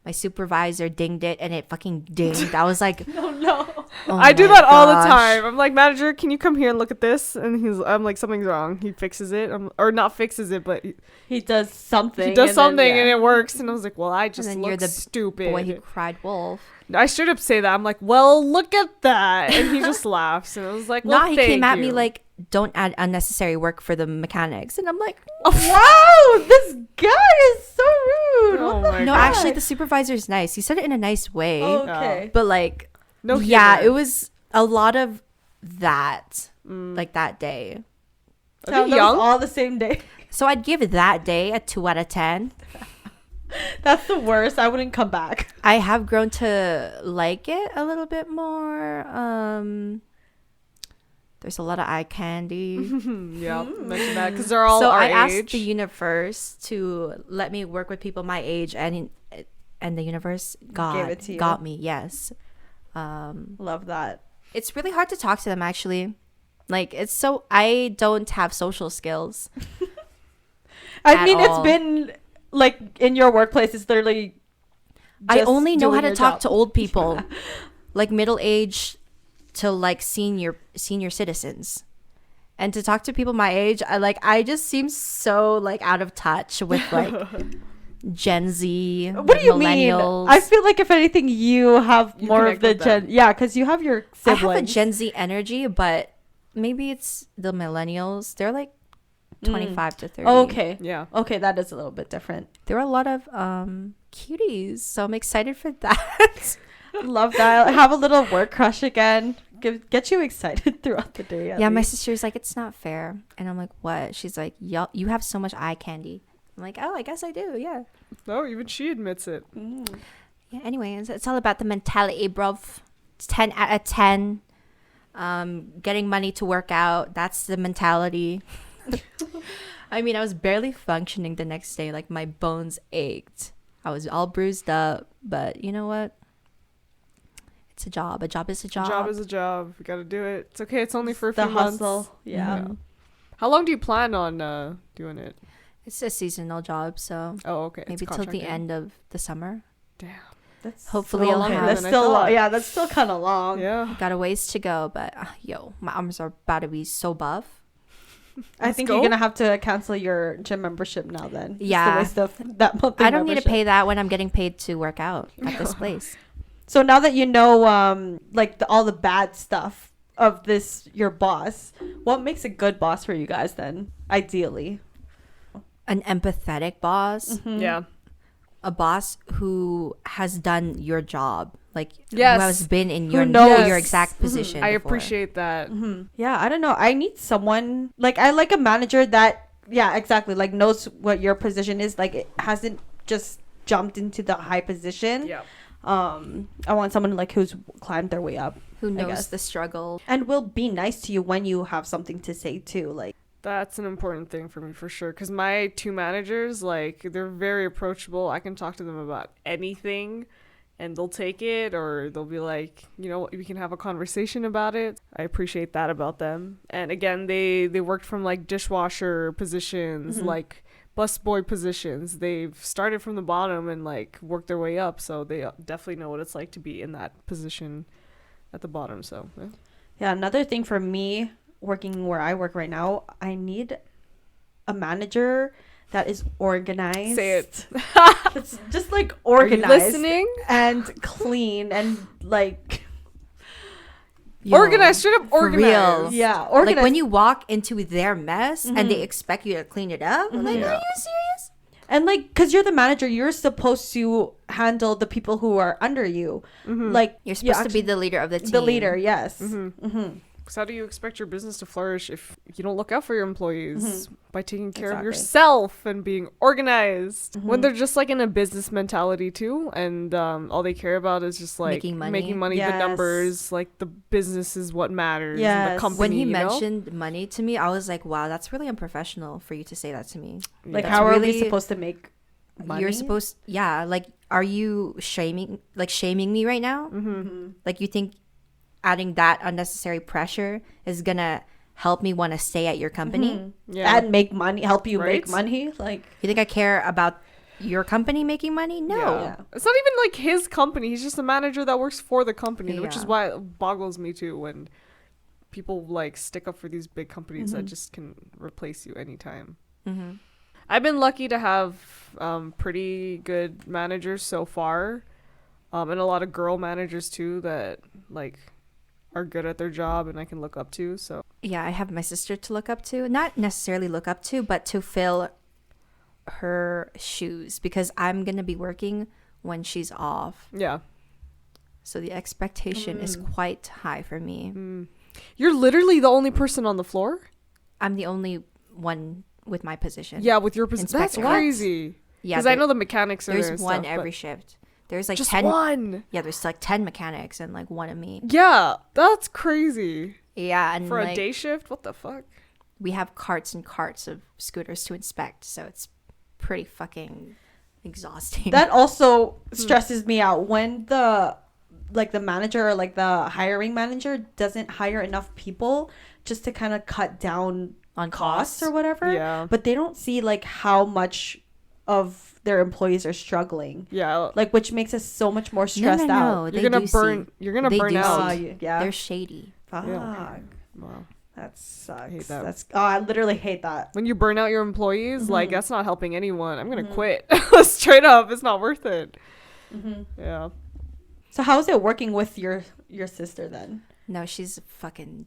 My supervisor dinged it and it fucking dinged. I was like, No. oh I do my that all the gosh. time. I'm like, manager, can you come here and look at this? And I'm like, something's wrong. He fixes it, or not fixes it, but He does something. he does and then, something yeah. and it works. And I was like, well, I just then look you're the stupid. Boy who cried wolf. I should have say that. I'm like, well, look at that, and he just laughs. And I was like, well, He came thank at me you. like, don't add unnecessary work for the mechanics. And I'm like, Wow, this guy is so rude. Oh What the my no, God. actually, the supervisor's nice. He said it in a nice way. Okay. But like, No yeah, humor. it was a lot of that, like that day. Are So they that young? was all the same day. So I'd give that day a 2 out of 10. That's the worst. I wouldn't come back. I have grown to like it a little bit more. There's a lot of eye candy. Yeah, mention that because they're all So our I asked age. the universe to let me work with people my age, and the universe it to you. got me. Yes. Love that. It's really hard to talk to them, actually. Like, I don't have social skills. I At mean, all. it's been like in your workplace. It's literally. I just only know how doing to your talk job. to old people, like middle age to like senior citizens. And to talk to people my age, I just seem so like out of touch with like Gen Z. What do you mean? millennials. I feel like if anything, you have You more of connect the with them. Gen. Yeah, because you have your I siblings. have a Gen Z energy, but maybe it's the millennials. They're like 25 to 30. Oh, okay. Yeah. Okay, that is a little bit different. There are a lot of cuties, so I'm excited for that. Love that. Have a little work crush again. Get you excited throughout the day. at Yeah, my least. sister's like, it's not fair. And I'm like, what? She's like, you have so much eye candy. I'm like, oh, I guess I do. Yeah. No, even she admits it. Yeah. Anyway, it's all about the mentality, bruv. It's 10 out of 10. Getting money to work out. That's the mentality. I mean, I was barely functioning the next day. Like, my bones ached. I was all bruised up. But you know what? It's a job. A job is a job. A job is a job. We gotta do it. It's okay. It's only for a The few hustle. months. Yeah. How long do you plan on doing it? It's a seasonal job, so Oh, okay. maybe till the end of the summer. Damn. That's Hopefully so I'll long. have- That's than I still thought. yeah. That's still kind of long. Yeah. Got a ways to go, but yo, my arms are about to be so buff. I Let's think go. you're gonna have to cancel your gym membership now. Then Just Yeah. to waste that monthly I don't need to membership. pay that when I'm getting paid to work out at this place. So now that you know, like all the bad stuff of this, your boss, what makes a good boss for you guys then? Ideally, An empathetic boss, Yeah. a boss who has done your job, like Yes. who has been in Who your knows. your exact position. I before. appreciate that. yeah. I don't know. I need someone like I like a manager that, yeah, exactly, like knows what your position is. Like it hasn't just jumped into the high position. Yeah. I want someone like who's climbed their way up who I knows guess. the struggle. and will be nice to you when you have something to say too. Like. That's an important thing for me for sure. Because my two managers, like, they're very approachable. I can talk to them about anything and they'll take it, or they'll be like, you know, we can have a conversation about it. I appreciate that about them. And again, they worked from like dishwasher positions, like busboy positions. They've started from the bottom and like worked their way up. So they definitely know what it's like to be in that position at the bottom. So, yeah. Yeah, another thing for me working where I work right now, I need a manager that is organized. Say it. It's just like Are you organized listening? and clean and like Yo, Organized, straight up for organized. real. yeah, organized. Like when you walk into their mess and they expect you to clean it up. I'm like, Yeah. are you serious? and like cuz you're the manager, you're supposed to handle the people who are under you. Like You're supposed to be the leader of the team. the leader, yes. Because how do you expect your business to flourish if you don't look out for your employees by taking care of Exactly. yourself and being organized? When they're just like in a business mentality too, and all they care about is just like Making money. the Yes. numbers, like the business is what matters. And Yes. the company. When he you know? mentioned money to me, I was like, wow, that's really unprofessional for you to say that to me. Like That's how are we really- supposed to make money. you're supposed, yeah, like, are you shaming me right now? Like, you think adding that unnecessary pressure is gonna help me want to stay at your company? Yeah. And make money, help you Right? make money. Like, You think I care about your company making money? No. Yeah. It's not even like his company. He's just a manager that works for the company, which is Yeah. why it boggles me too when people like stick up for these big companies that just can replace you anytime. I've been lucky to have pretty good managers so far, and a lot of girl managers too that like are good at their job and I can look up to. So Yeah, I have my sister to look up to. Not necessarily look up to, but to fill her shoes, because I'm going to be working when she's off. yeah, So the expectation is quite high for me. you're literally the only person on the floor. I'm the only one with my position. Yeah, with your position. That's Inspector. crazy. Yeah, Because I know the mechanics are there. there's and one stuff, every but shift. There's like just 10. one. Yeah, there's like 10 mechanics and like one of me. Yeah, that's crazy. Yeah, and For like, a day shift, what the fuck? we have carts and carts of scooters to inspect, so it's pretty fucking exhausting. that also stresses me out when the manager or like the hiring manager doesn't hire enough people just to kind of cut down on costs costs. or whatever. Yeah. But they don't see like how much of their employees are struggling. Yeah, Like, which makes us so much more stressed out. They you're gonna do burn. see. You're gonna They burn do out. see. Yeah. They're shady. Fuck. Yeah. Wow. That sucks. hate that. That's I literally hate that. When you burn out your employees, like that's not helping anyone. I'm gonna quit. Straight up, it's not worth it. Yeah. So how is it working with your sister then? No, she's fucking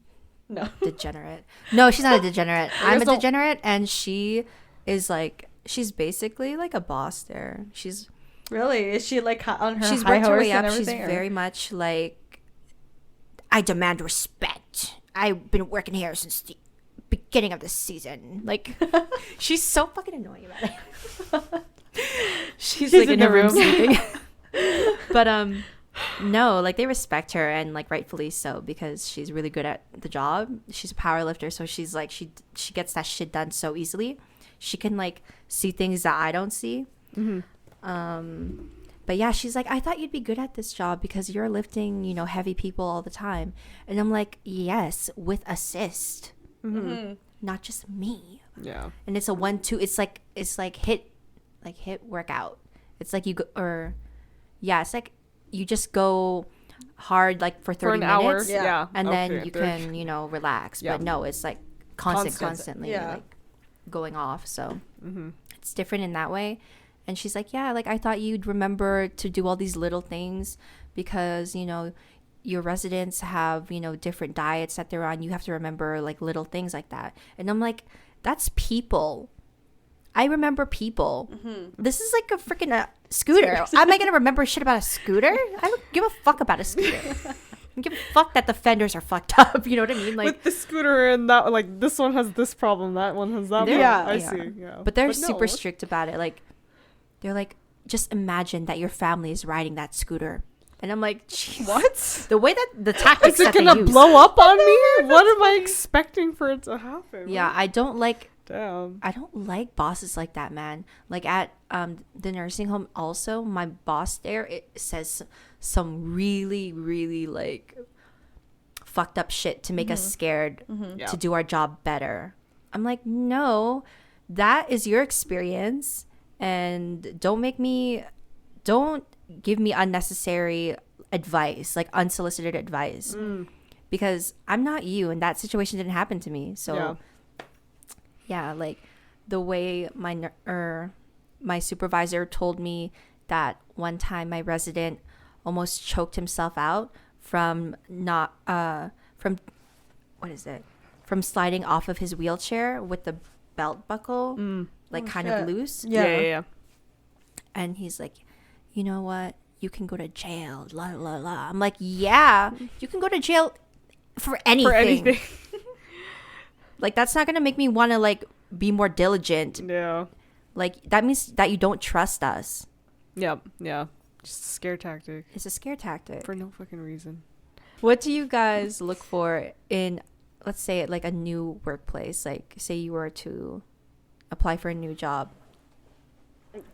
No. degenerate. No, she's not a degenerate. I'm a don't- degenerate, and she is like, she's basically like a boss there. She's Really? Is she like on her she's high worked her horse way and up. She's everything? or- very much like, I demand respect. I've been working here since the beginning of the season. Like, she's so fucking annoying about it. she's like in her room sleeping. But no, like, they respect her, and like rightfully so, because she's really good at the job. She's a power lifter, so she's like, she gets that shit done so easily. She can like see things that I don't see. But yeah, she's like, I thought you'd be good at this job because you're lifting, heavy people all the time. And I'm like, yes, with assist, not just me. Yeah. And it's a 1-2. It's like hit workout. It's like you go, or yeah, it's like you just go hard like for 30 For an minutes. hour. Yeah. And then Okay, you there- can, relax. Yeah. But no, it's like constantly Yeah. like going off. So it's different in that way. And she's like, yeah, like, I thought you'd remember to do all these little things because, your residents have, different diets that they're on. You have to remember like little things like that. And I'm like, that's people. I remember people. This is like a freaking scooter. Am I going to remember shit about a scooter? I don't give a fuck about a scooter. I don't give a fuck that the fenders are fucked up. You know what I mean? Like, With the scooter and that, like this one has this problem, that one has that. They're- Problem. I yeah. see. Yeah. But they're no. super strict about it. Like, they're like, just imagine that your family is riding that scooter. And I'm like, jeez. What? The way that the tactics Is it that they gonna use. blow up on me? What am I expecting for it to happen? Yeah, I don't like Damn. bosses like that, man. Like at the nursing home also, my boss there, it says some really, really like fucked up shit to make us scared Yeah. to do our job better. I'm like, no, that is your experience, and don't give me unnecessary advice, like unsolicited advice, because I'm not you, and that situation didn't happen to me. So yeah, like the way my supervisor told me that one time my resident almost choked himself out from from sliding off of his wheelchair with the belt buckle like kind of loose. Yeah. And he's like, you know what? You can go to jail. La la la. I'm like, yeah, you can go to jail for anything. For anything. Like, that's not gonna make me want to like be more diligent. Yeah. Like, that means that you don't trust us. Yeah. Yeah. Just a scare tactic It's a scare tactic. for no fucking reason. What do you guys look for in, let's say, like a new workplace? Like, say you were to apply for a new job.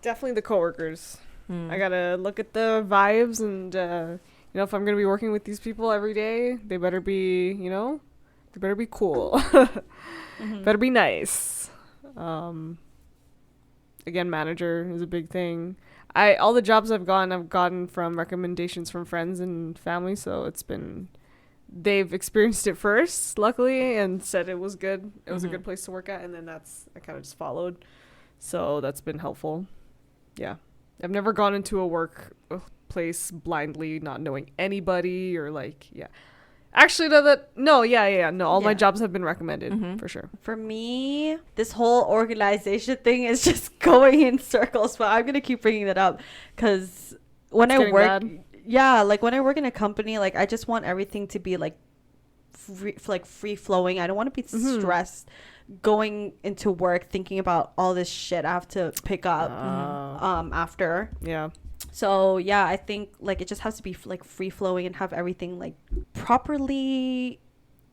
Definitely the coworkers. I gotta look at the vibes, and if I'm gonna be working with these people every day, they better be, they better be cool. Better be nice. Again, manager is a big thing. All the jobs I've gotten from recommendations from friends and family, so they've experienced it first, luckily, and said it was good. It was a good place to work at, and then I kind of just followed. So that's been helpful. Yeah. I've never gone into a work place blindly, not knowing anybody or Actually, no. All my jobs have been recommended for sure. For me, this whole organization thing is just going in circles, but I'm going to keep bringing that up because when I work, when I work in a company, I just want everything to be free flowing. I don't want to be stressed going into work thinking about all this shit I have to pick up after. Yeah. So yeah, I think it just has to be free flowing and have everything properly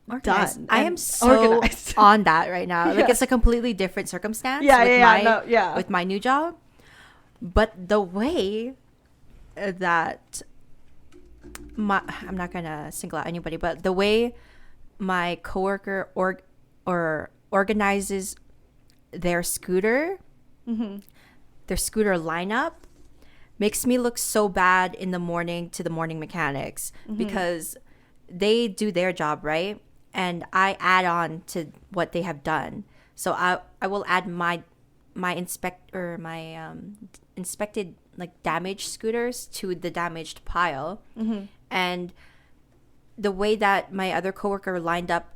organized. done. I am so organized. On that right now. It's a completely different circumstance. With my new job, but the way that I'm not gonna single out anybody, but the way my coworker organizes their scooter lineup makes me look so bad in the morning to the morning mechanics because they do their job, right? And I add on to what they have done. So I will add my inspected damaged scooters to the damaged pile. And the way that my other coworker lined up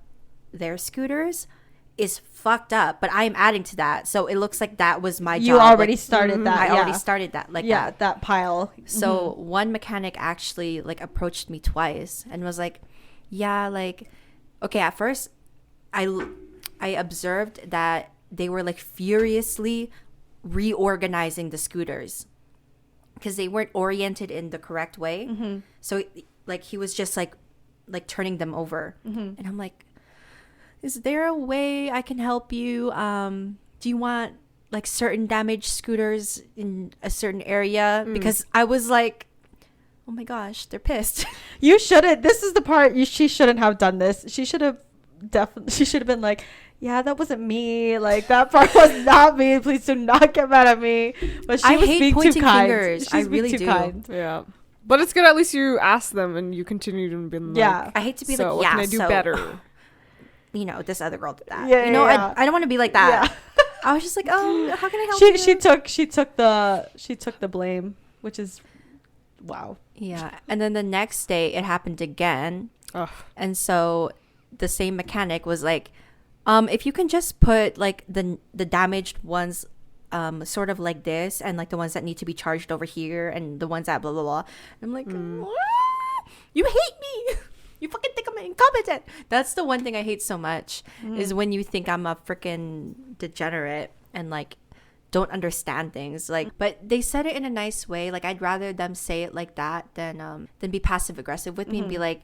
their scooters is fucked up, but I am adding to that, so it looks like that was my job. You already started that. I already started that. That pile. So one mechanic actually approached me twice and was like, okay, at first I observed that they were furiously reorganizing the scooters because they weren't oriented in the correct way. So he was just turning them over, and I'm like, is there a way I can help you? Do you want certain damaged scooters in a certain area? Because I was like, oh my gosh, they're pissed. You shouldn't. This is the part she shouldn't have done this. She should have been like, yeah, that wasn't me. That part was not me. Please do not get mad at me. But she was being too kind. Fingers. I really do. Kind. Yeah. But it's good at least you ask them and you continue to be I hate to be what can I do better? This other girl did that. Yeah. I don't want to be like that. Yeah. I was just like, oh, how can I help you? She took the blame, which is wow. Yeah. And then the next day it happened again. Ugh. And so the same mechanic was like, if you can just put the damaged ones sort of like this, and the ones that need to be charged over here, and the ones that blah blah blah. And I'm like, you hate me. You fucking think I'm incompetent. That's the one thing I hate so much is when you think I'm a freaking degenerate and don't understand things. But they said it in a nice way. I'd rather them say it like that than be passive aggressive with me and be like,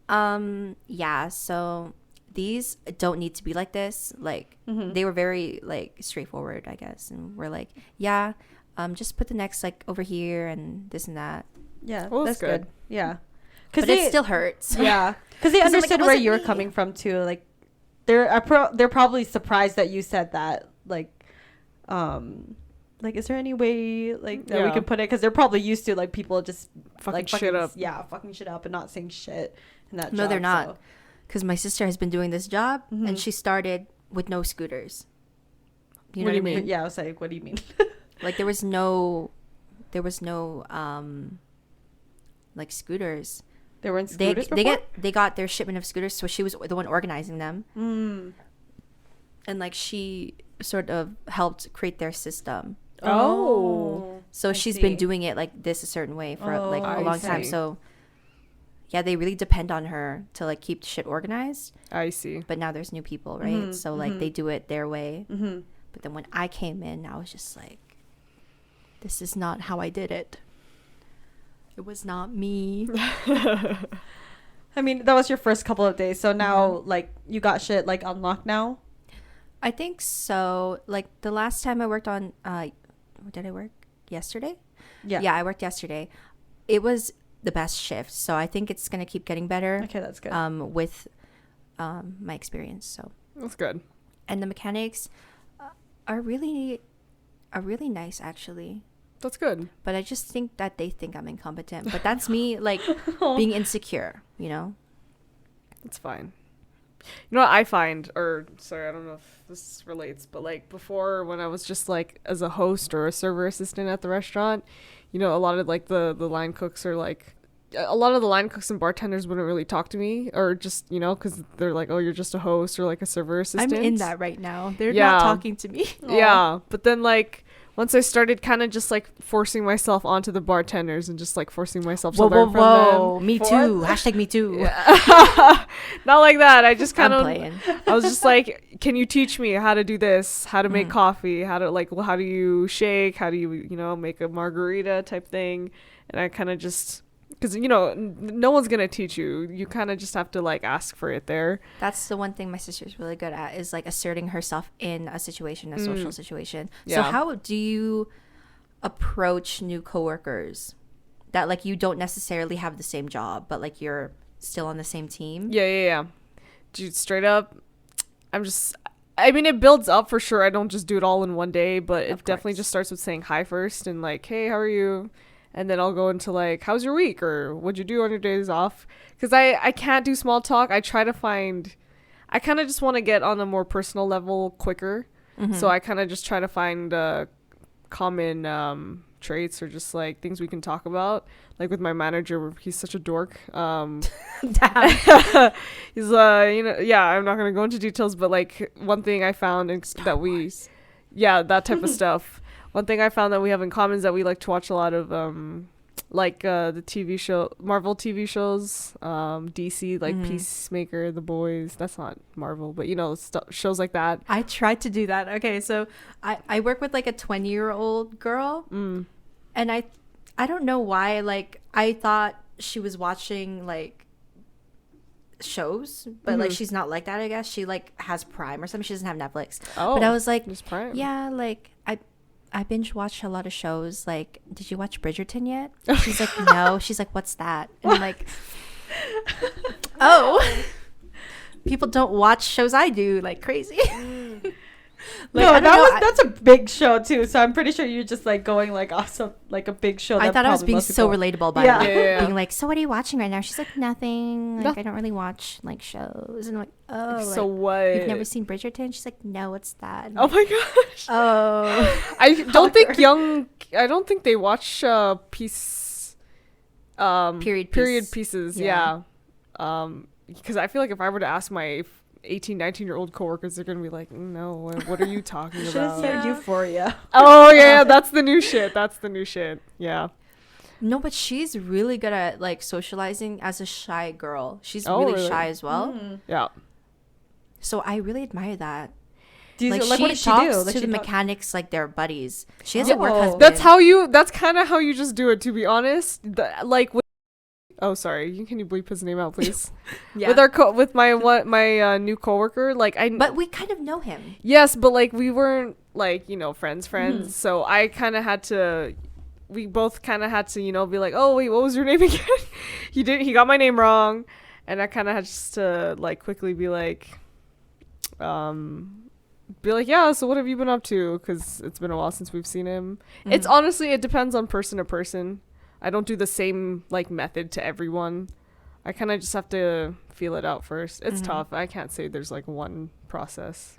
yeah, so these don't need to be like this. They were very straightforward, I guess, and we're like, yeah, just put the next over here and this and that. Yeah, well, that's good. Yeah. But it still hurts. Yeah, because they understood where you were coming from too. They're probably surprised that you said that. Is there any way that we can put it? Because they're probably used to people just fucking shit up. Yeah, fucking shit up and not saying shit in that. No, job, they're not. Because my sister has been doing this job and she started with no scooters. You know what I mean? Yeah, I was like, what do you mean? There was no scooters. There weren't scooters before? They got their shipment of scooters, so she was the one organizing them. And she sort of helped create their system. Oh. So she's been doing it this a certain way for a long time. So yeah, they really depend on her to keep shit organized. I see. But now there's new people, right? So they do it their way. But then when I came in, I was just like, this is not how I did it. It was not me. I mean, that was your first couple of days. So now, you got shit, unlocked now? I think so. The last time I worked on did I work yesterday? Yeah. Yeah, I worked yesterday. It was the best shift. So I think it's going to keep getting better. Okay, that's good. With my experience. So That's good. and the mechanics are really nice actually. That's good. But I just think that they think I'm incompetent. But that's me like being insecure, you know? That's fine. You know what I find, or sorry, I don't know if this relates, but like before when I was just like as a host or a server assistant at the restaurant, you know, a lot of like the line cooks are like, a lot of the line cooks and bartenders wouldn't really talk to me, or just, you know, because they're like, oh, you're just a host or like a server assistant. I'm in that right now. They're Yeah. not talking to me. Yeah, but then like once I started kind of just like forcing myself onto the bartenders and just like forcing myself to learn from them. Me too. Hashtag me too. Not like that. I just kind I'm of, playing. I was just like, can you teach me how to do this? How to make coffee? How to like, well, how do you shake? How do you know, make a margarita type thing? And I kind of just, because, you know, no one's going to teach you. You kind of just have to like ask for it there. That's the one thing my sister's really good at, is like asserting herself in a situation, a social situation. So Yeah. how do you approach new coworkers that like you don't necessarily have the same job, but like you're still on the same team? Yeah. Dude, straight up, I mean, it builds up for sure. I don't just do it all in one day, but it definitely just starts with saying hi first and like, hey, how are you? And then I'll go into like, how's your week? Or what'd you do on your days off? Because I can't do small talk. I kind of just want to get on a more personal level quicker. So I kind of just try to find common traits or just like things we can talk about. Like with my manager, he's such a dork. Damn. He's you know, yeah, I'm not gonna go into details, but like one thing I found that type of stuff. One thing I found that we have in common is that we like to watch a lot of the TV show, Marvel TV shows, DC, like Peacemaker, The Boys. That's not Marvel, but you know, shows like that. I tried to do that. Okay, so I work with like a 20-year-old girl, and I don't know why, like I thought she was watching like shows, but like she's not like that. I guess she like has Prime or something. She doesn't have Netflix. Oh, but I was like, just Prime. yeah, like I binge watched a lot of shows. Like, did you watch Bridgerton yet? She's like, no. She's like, what's that? And I'm like, oh, people don't watch shows I do like crazy. Like, no, I don't know, that's a big show too. So I'm pretty sure you're just like going like awesome, like a big show. I thought I was being so relatable by Yeah. it. Yeah. Being like, so what are you watching right now? She's like, nothing. Like, I don't really watch like shows. And I'm like, oh, So like, what? you've never seen Bridgerton? She's like, no, what's that? And Oh I'm my gosh. oh. I don't think they watch piece period pieces. Yeah. Because I feel like if I were to ask my 18, 19-year-old coworkers, they're gonna be like, no, what are you talking Should have about? said Euphoria. Oh yeah, that's the new shit. Yeah. No, but she's really good at like socializing as a shy girl. She's Oh, really really? shy as well. Yeah. So I really admire that. Do you, Like, like she what did she talks do? Like, to she the talk- mechanics like they're buddies. She has a work Oh. husband. That's kind of how you just do it, to be honest. Oh, sorry. Can you bleep his name out, please? Yeah. With my new coworker, like But we kind of know him. yes, but like we weren't like, you know, friends. So I kind of had to. We both kind of had to, you know, be like, oh wait, what was your name again? He got my name wrong, and I kind of had just to like quickly be like, yeah. So what have you been up to? Because it's been a while since we've seen him. It's honestly, it depends on person to person. I don't do the same like method to everyone. I kind of just have to feel it out first. It's tough. I can't say there's like one process.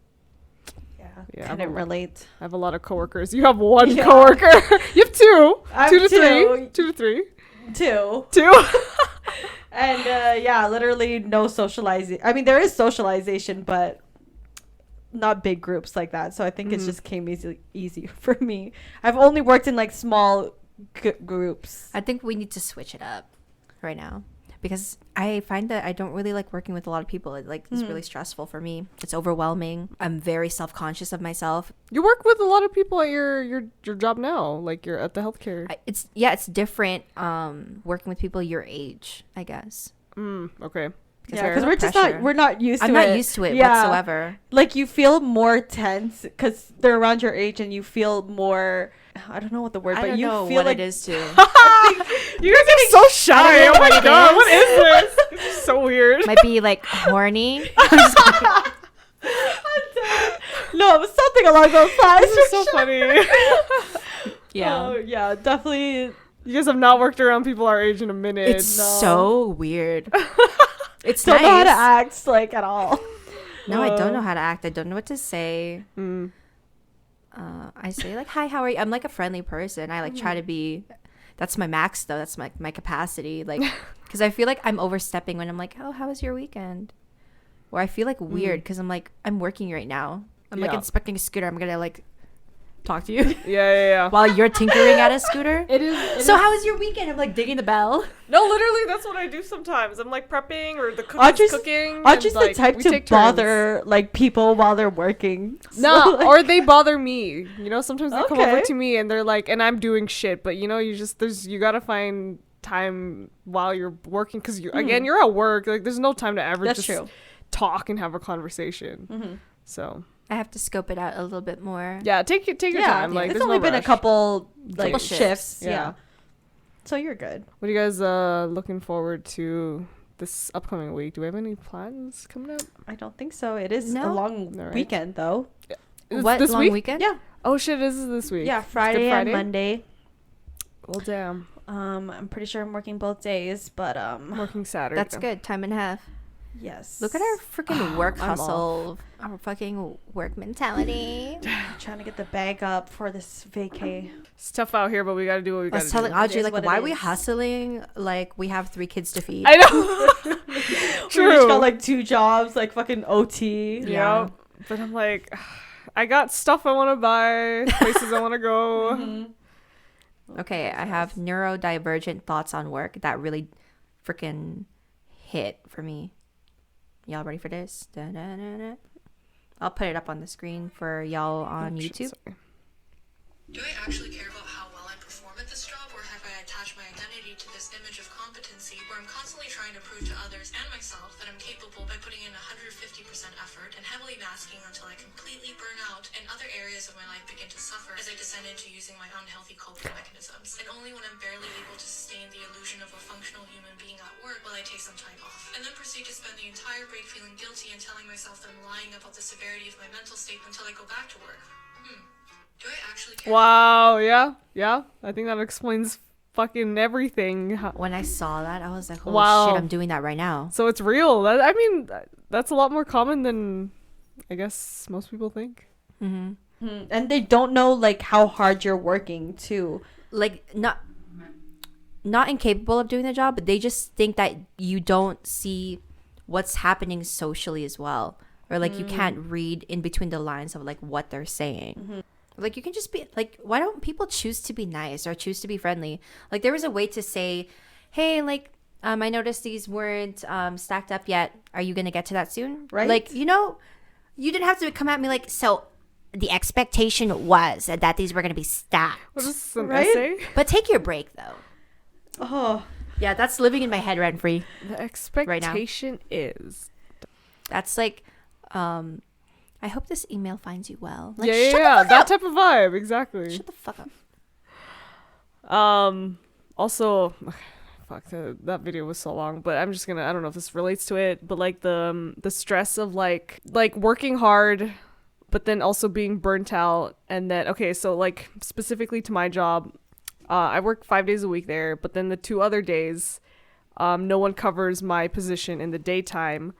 Yeah, couldn't relate. I have a lot of coworkers. You have one coworker. You have two. I have Two to two. 2 to 3. Two. And literally no socializing. I mean, there is socialization, but not big groups like that. So I think it just came easy for me. I've only worked in like small groups. I think we need to switch it up right now, because I find that I don't really like working with a lot of people. It like is really stressful for me. It's overwhelming. I'm very self-conscious of myself. You work with a lot of people at your job now, like you're at the healthcare. It's different working with people your age, I guess. Okay. Yeah, because we're just not used to it. I'm not used to it whatsoever. Like you feel more tense because they're around your age, and you feel more. I don't know what the word, but you feel what like it is too. You guys are so shy. Oh my god, what is this? This is so weird. Might be like horny. No, it was something along those lines. This is so funny. Yeah. Yeah, definitely. You guys have not worked around people our age in a minute. It's so weird. It's Don't nice. know how to act like at all. No, I don't know how to act. I don't know what to say. I say like, hi, how are you? I'm like a friendly person. I like try to be. That's my max though. That's my capacity. Like, because I feel like I'm overstepping when I'm like, oh, how was your weekend? Or I feel like weird because I'm like, I'm working right now. I'm like inspecting a scooter. I'm gonna like talk to you. Yeah. While you're tinkering at a scooter. It is. So how was your weekend? I'm like digging the bell. No, literally, that's what I do sometimes. I'm like prepping or the cookie's cooking. Audrey's and, the type to bother like people while they're working. No, So, like, or they bother me. You know, sometimes they come over Okay. to me and they're like, and I'm doing shit, but you know, you gotta find time while you're working because again, you're at work. Like, there's no time to ever That's just true. talk and have a conversation. So I have to scope it out a little bit more. yeah, take your time. Like, it's there's only no been a rush. couple like Couple shifts. Yeah. Yeah. So you're good. What are you guys looking forward to this upcoming week? Do we have any plans coming up? I don't think so. It is No. a long All right. weekend though. Is What this long week? weekend? Yeah. Oh shit, this is this week. Yeah, It's Good Friday and Friday? Monday. Well, damn. I'm pretty sure I'm working both days, but I'm working Saturday. That's good. Time and a half. yes. Look at our freaking work I'm hustle. Our fucking work mentality. trying to get the bag up for this vacay. It's tough out here, but we gotta do what we I gotta was telling do. Audrey, is like, what it why are we is. hustling? Like, we have 3 kids to feed. I know. We each True. got like 2 jobs, like fucking OT. Yeah. But I'm like, I got stuff I want to buy, places I want to go. Okay, I have neurodivergent thoughts on work that really freaking hit for me. Y'all ready for this? Da-da-da-da. I'll put it up on the screen for y'all on Oh, shit, YouTube. sorry. Do I actually care about how well I perform at this job, or have I attached my identity to this image of competency where I'm constantly trying to prove to others and myself that I'm capable by putting in 150% effort and heavily masking until I completely burn out and other areas of my life begin to suffer as I descend into using my unhealthy coping mechanisms, and only when I'm barely able to sustain the illusion of a functional human being at work will I take some time off, and then proceed to spend the entire break feeling guilty and telling myself that I'm lying about the severity of my mental state until I go back to work. Do I actually care? Wow. Yeah. I think that explains fucking everything. When I saw that, I was like, holy Wow. shit, I'm doing that right now. So it's real. I mean, that's a lot more common than I guess most people think. And they don't know like how hard you're working too. Like, not incapable of doing the job, but they just think that you don't see what's happening socially as well. Or like you can't read in between the lines of like what they're saying. Like, you can just be like, why don't people choose to be nice or choose to be friendly? Like, there was a way to say, hey, like, I noticed these weren't stacked up yet. Are you going to get to that soon? Right. Like, you know, you didn't have to come at me like, so the expectation was that these were going to be stacked. What is this, an Right? essay? But take your break, though. Oh, Yeah, that's living in my head rent free. The expectation is. That's like, I hope this email finds you well. Like, Yeah. shut the fuck That up. type of vibe, exactly. Shut the fuck up. Also, fuck, that video was so long, but I'm just gonna, I don't know if this relates to it, but like the stress of like working hard, but then also being burnt out. And then, okay, so like specifically to my job, I work 5 days a week there, but then the 2 other days, no one covers my position in the daytime.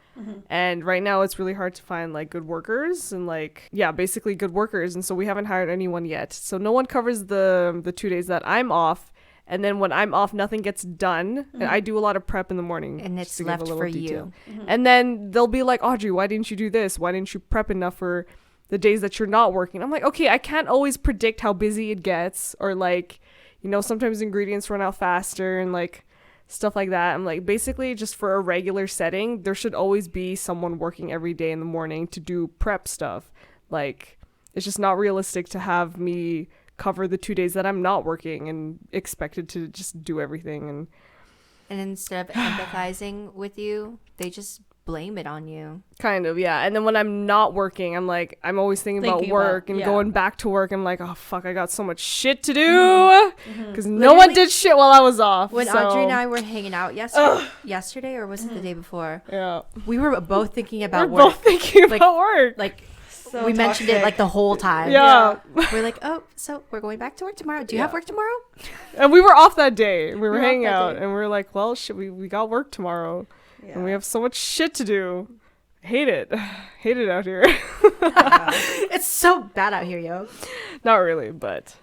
And right now it's really hard to find like good workers and like, yeah, basically good workers. And so we haven't hired anyone yet. So no one covers the 2 days that I'm off. And then when I'm off, nothing gets done. And I do a lot of prep in the morning. And just it's to give a left little for detail. you. And then they'll be like, Audrey, why didn't you do this? Why didn't you prep enough for the days that you're not working? I'm like, okay, I can't always predict how busy it gets, or like, you know, sometimes ingredients run out faster and like stuff like that. I'm like, basically just for a regular setting, there should always be someone working every day in the morning to do prep stuff. Like, it's just not realistic to have me cover the 2 days that I'm not working and expected to just do everything. And And instead of empathizing with you, they just blame it on you. Kind of, yeah. And then when I'm not working, I'm always thinking about work and going back to work. I'm like, oh fuck, I got so much shit to do because no one did shit while I was off. When Audrey and I were hanging out yesterday, or was it the day before? Yeah, we were both thinking about work. Both thinking about work. Like we mentioned it like the whole time. Yeah. We're like, oh, so we're going back to work tomorrow. Do you have work tomorrow? And we were off that day. We were hanging out, and we were like, well, shit, we got work tomorrow. Yeah. And we have so much shit to do. Hate it out here. It's so bad out here, yo. Not really, but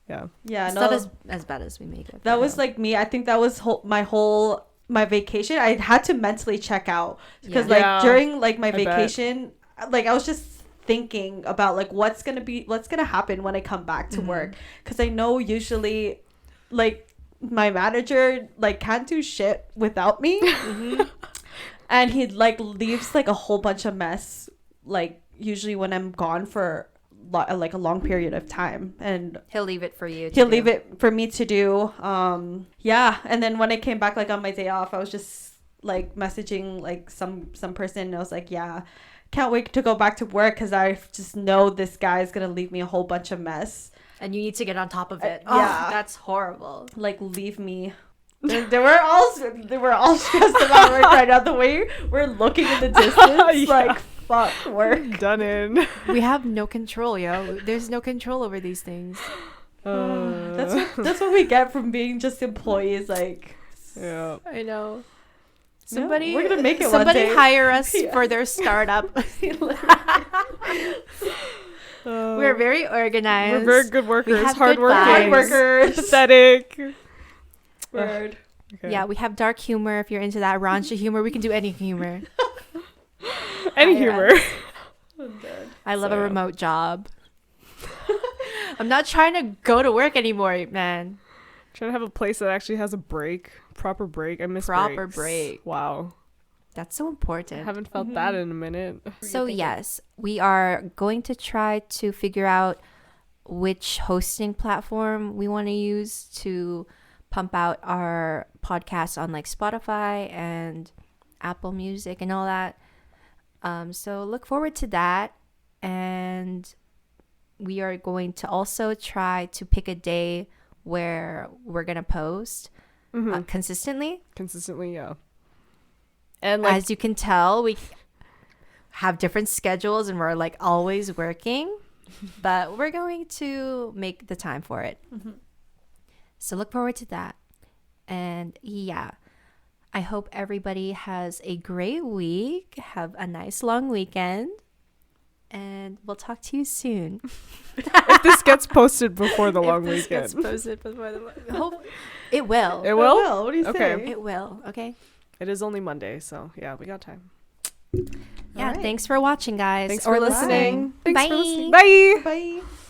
yeah. It's not as bad as we make it. That was like me. I think that was my vacation. I had to mentally check out because during like my vacation, like I was just thinking about like what's gonna happen when I come back to work, because I know usually like my manager like can't do shit without me. And he like leaves like a whole bunch of mess, like usually when I'm gone for like a long period of time, and he'll leave it for you. He'll leave it for me to do. And then when I came back like on my day off, I was just like messaging like some person, and I was like, yeah, can't wait to go back to work because I just know this guy's gonna leave me a whole bunch of mess, and you need to get on top of it. That's horrible. Like leave me. They were all stressed about work right now. The way we're looking in the distance, like fuck work. Done in. We have no control, yo. There's no control over these things. That's what we get from being just employees. Like, yeah, I know. Somebody, we're gonna make it. Somebody one day. Hire us for their startup. We're very organized. We're very good workers. Hardworking. Hard workers. Pathetic. Word. Okay. Yeah, we have dark humor. If you're into that raunchy humor, we can do any humor. Any humor. I love a remote job. I'm not trying to go to work anymore, man. I'm trying to have a place that actually has a proper break. I miss proper breaks. Break. Wow. That's so important. I haven't felt that in a minute. So yes, we are going to try to figure out which hosting platform we want to use to pump out our podcast on like Spotify and Apple Music and all that. So look forward to that. And we are going to also try to pick a day where we're going to post consistently. Consistently, yeah. And like, as you can tell, we have different schedules and we're like always working, but we're going to make the time for it. So look forward to that. And yeah, I hope everybody has a great week. Have a nice long weekend. And we'll talk to you soon. If this gets posted before the long weekend. Gets posted before the hope it will. It will? What do you say? It will. Okay. It is only Monday, so yeah, we got time. Yeah, thanks for watching, guys. Thanks for listening. Bye. For listening. Bye. Bye.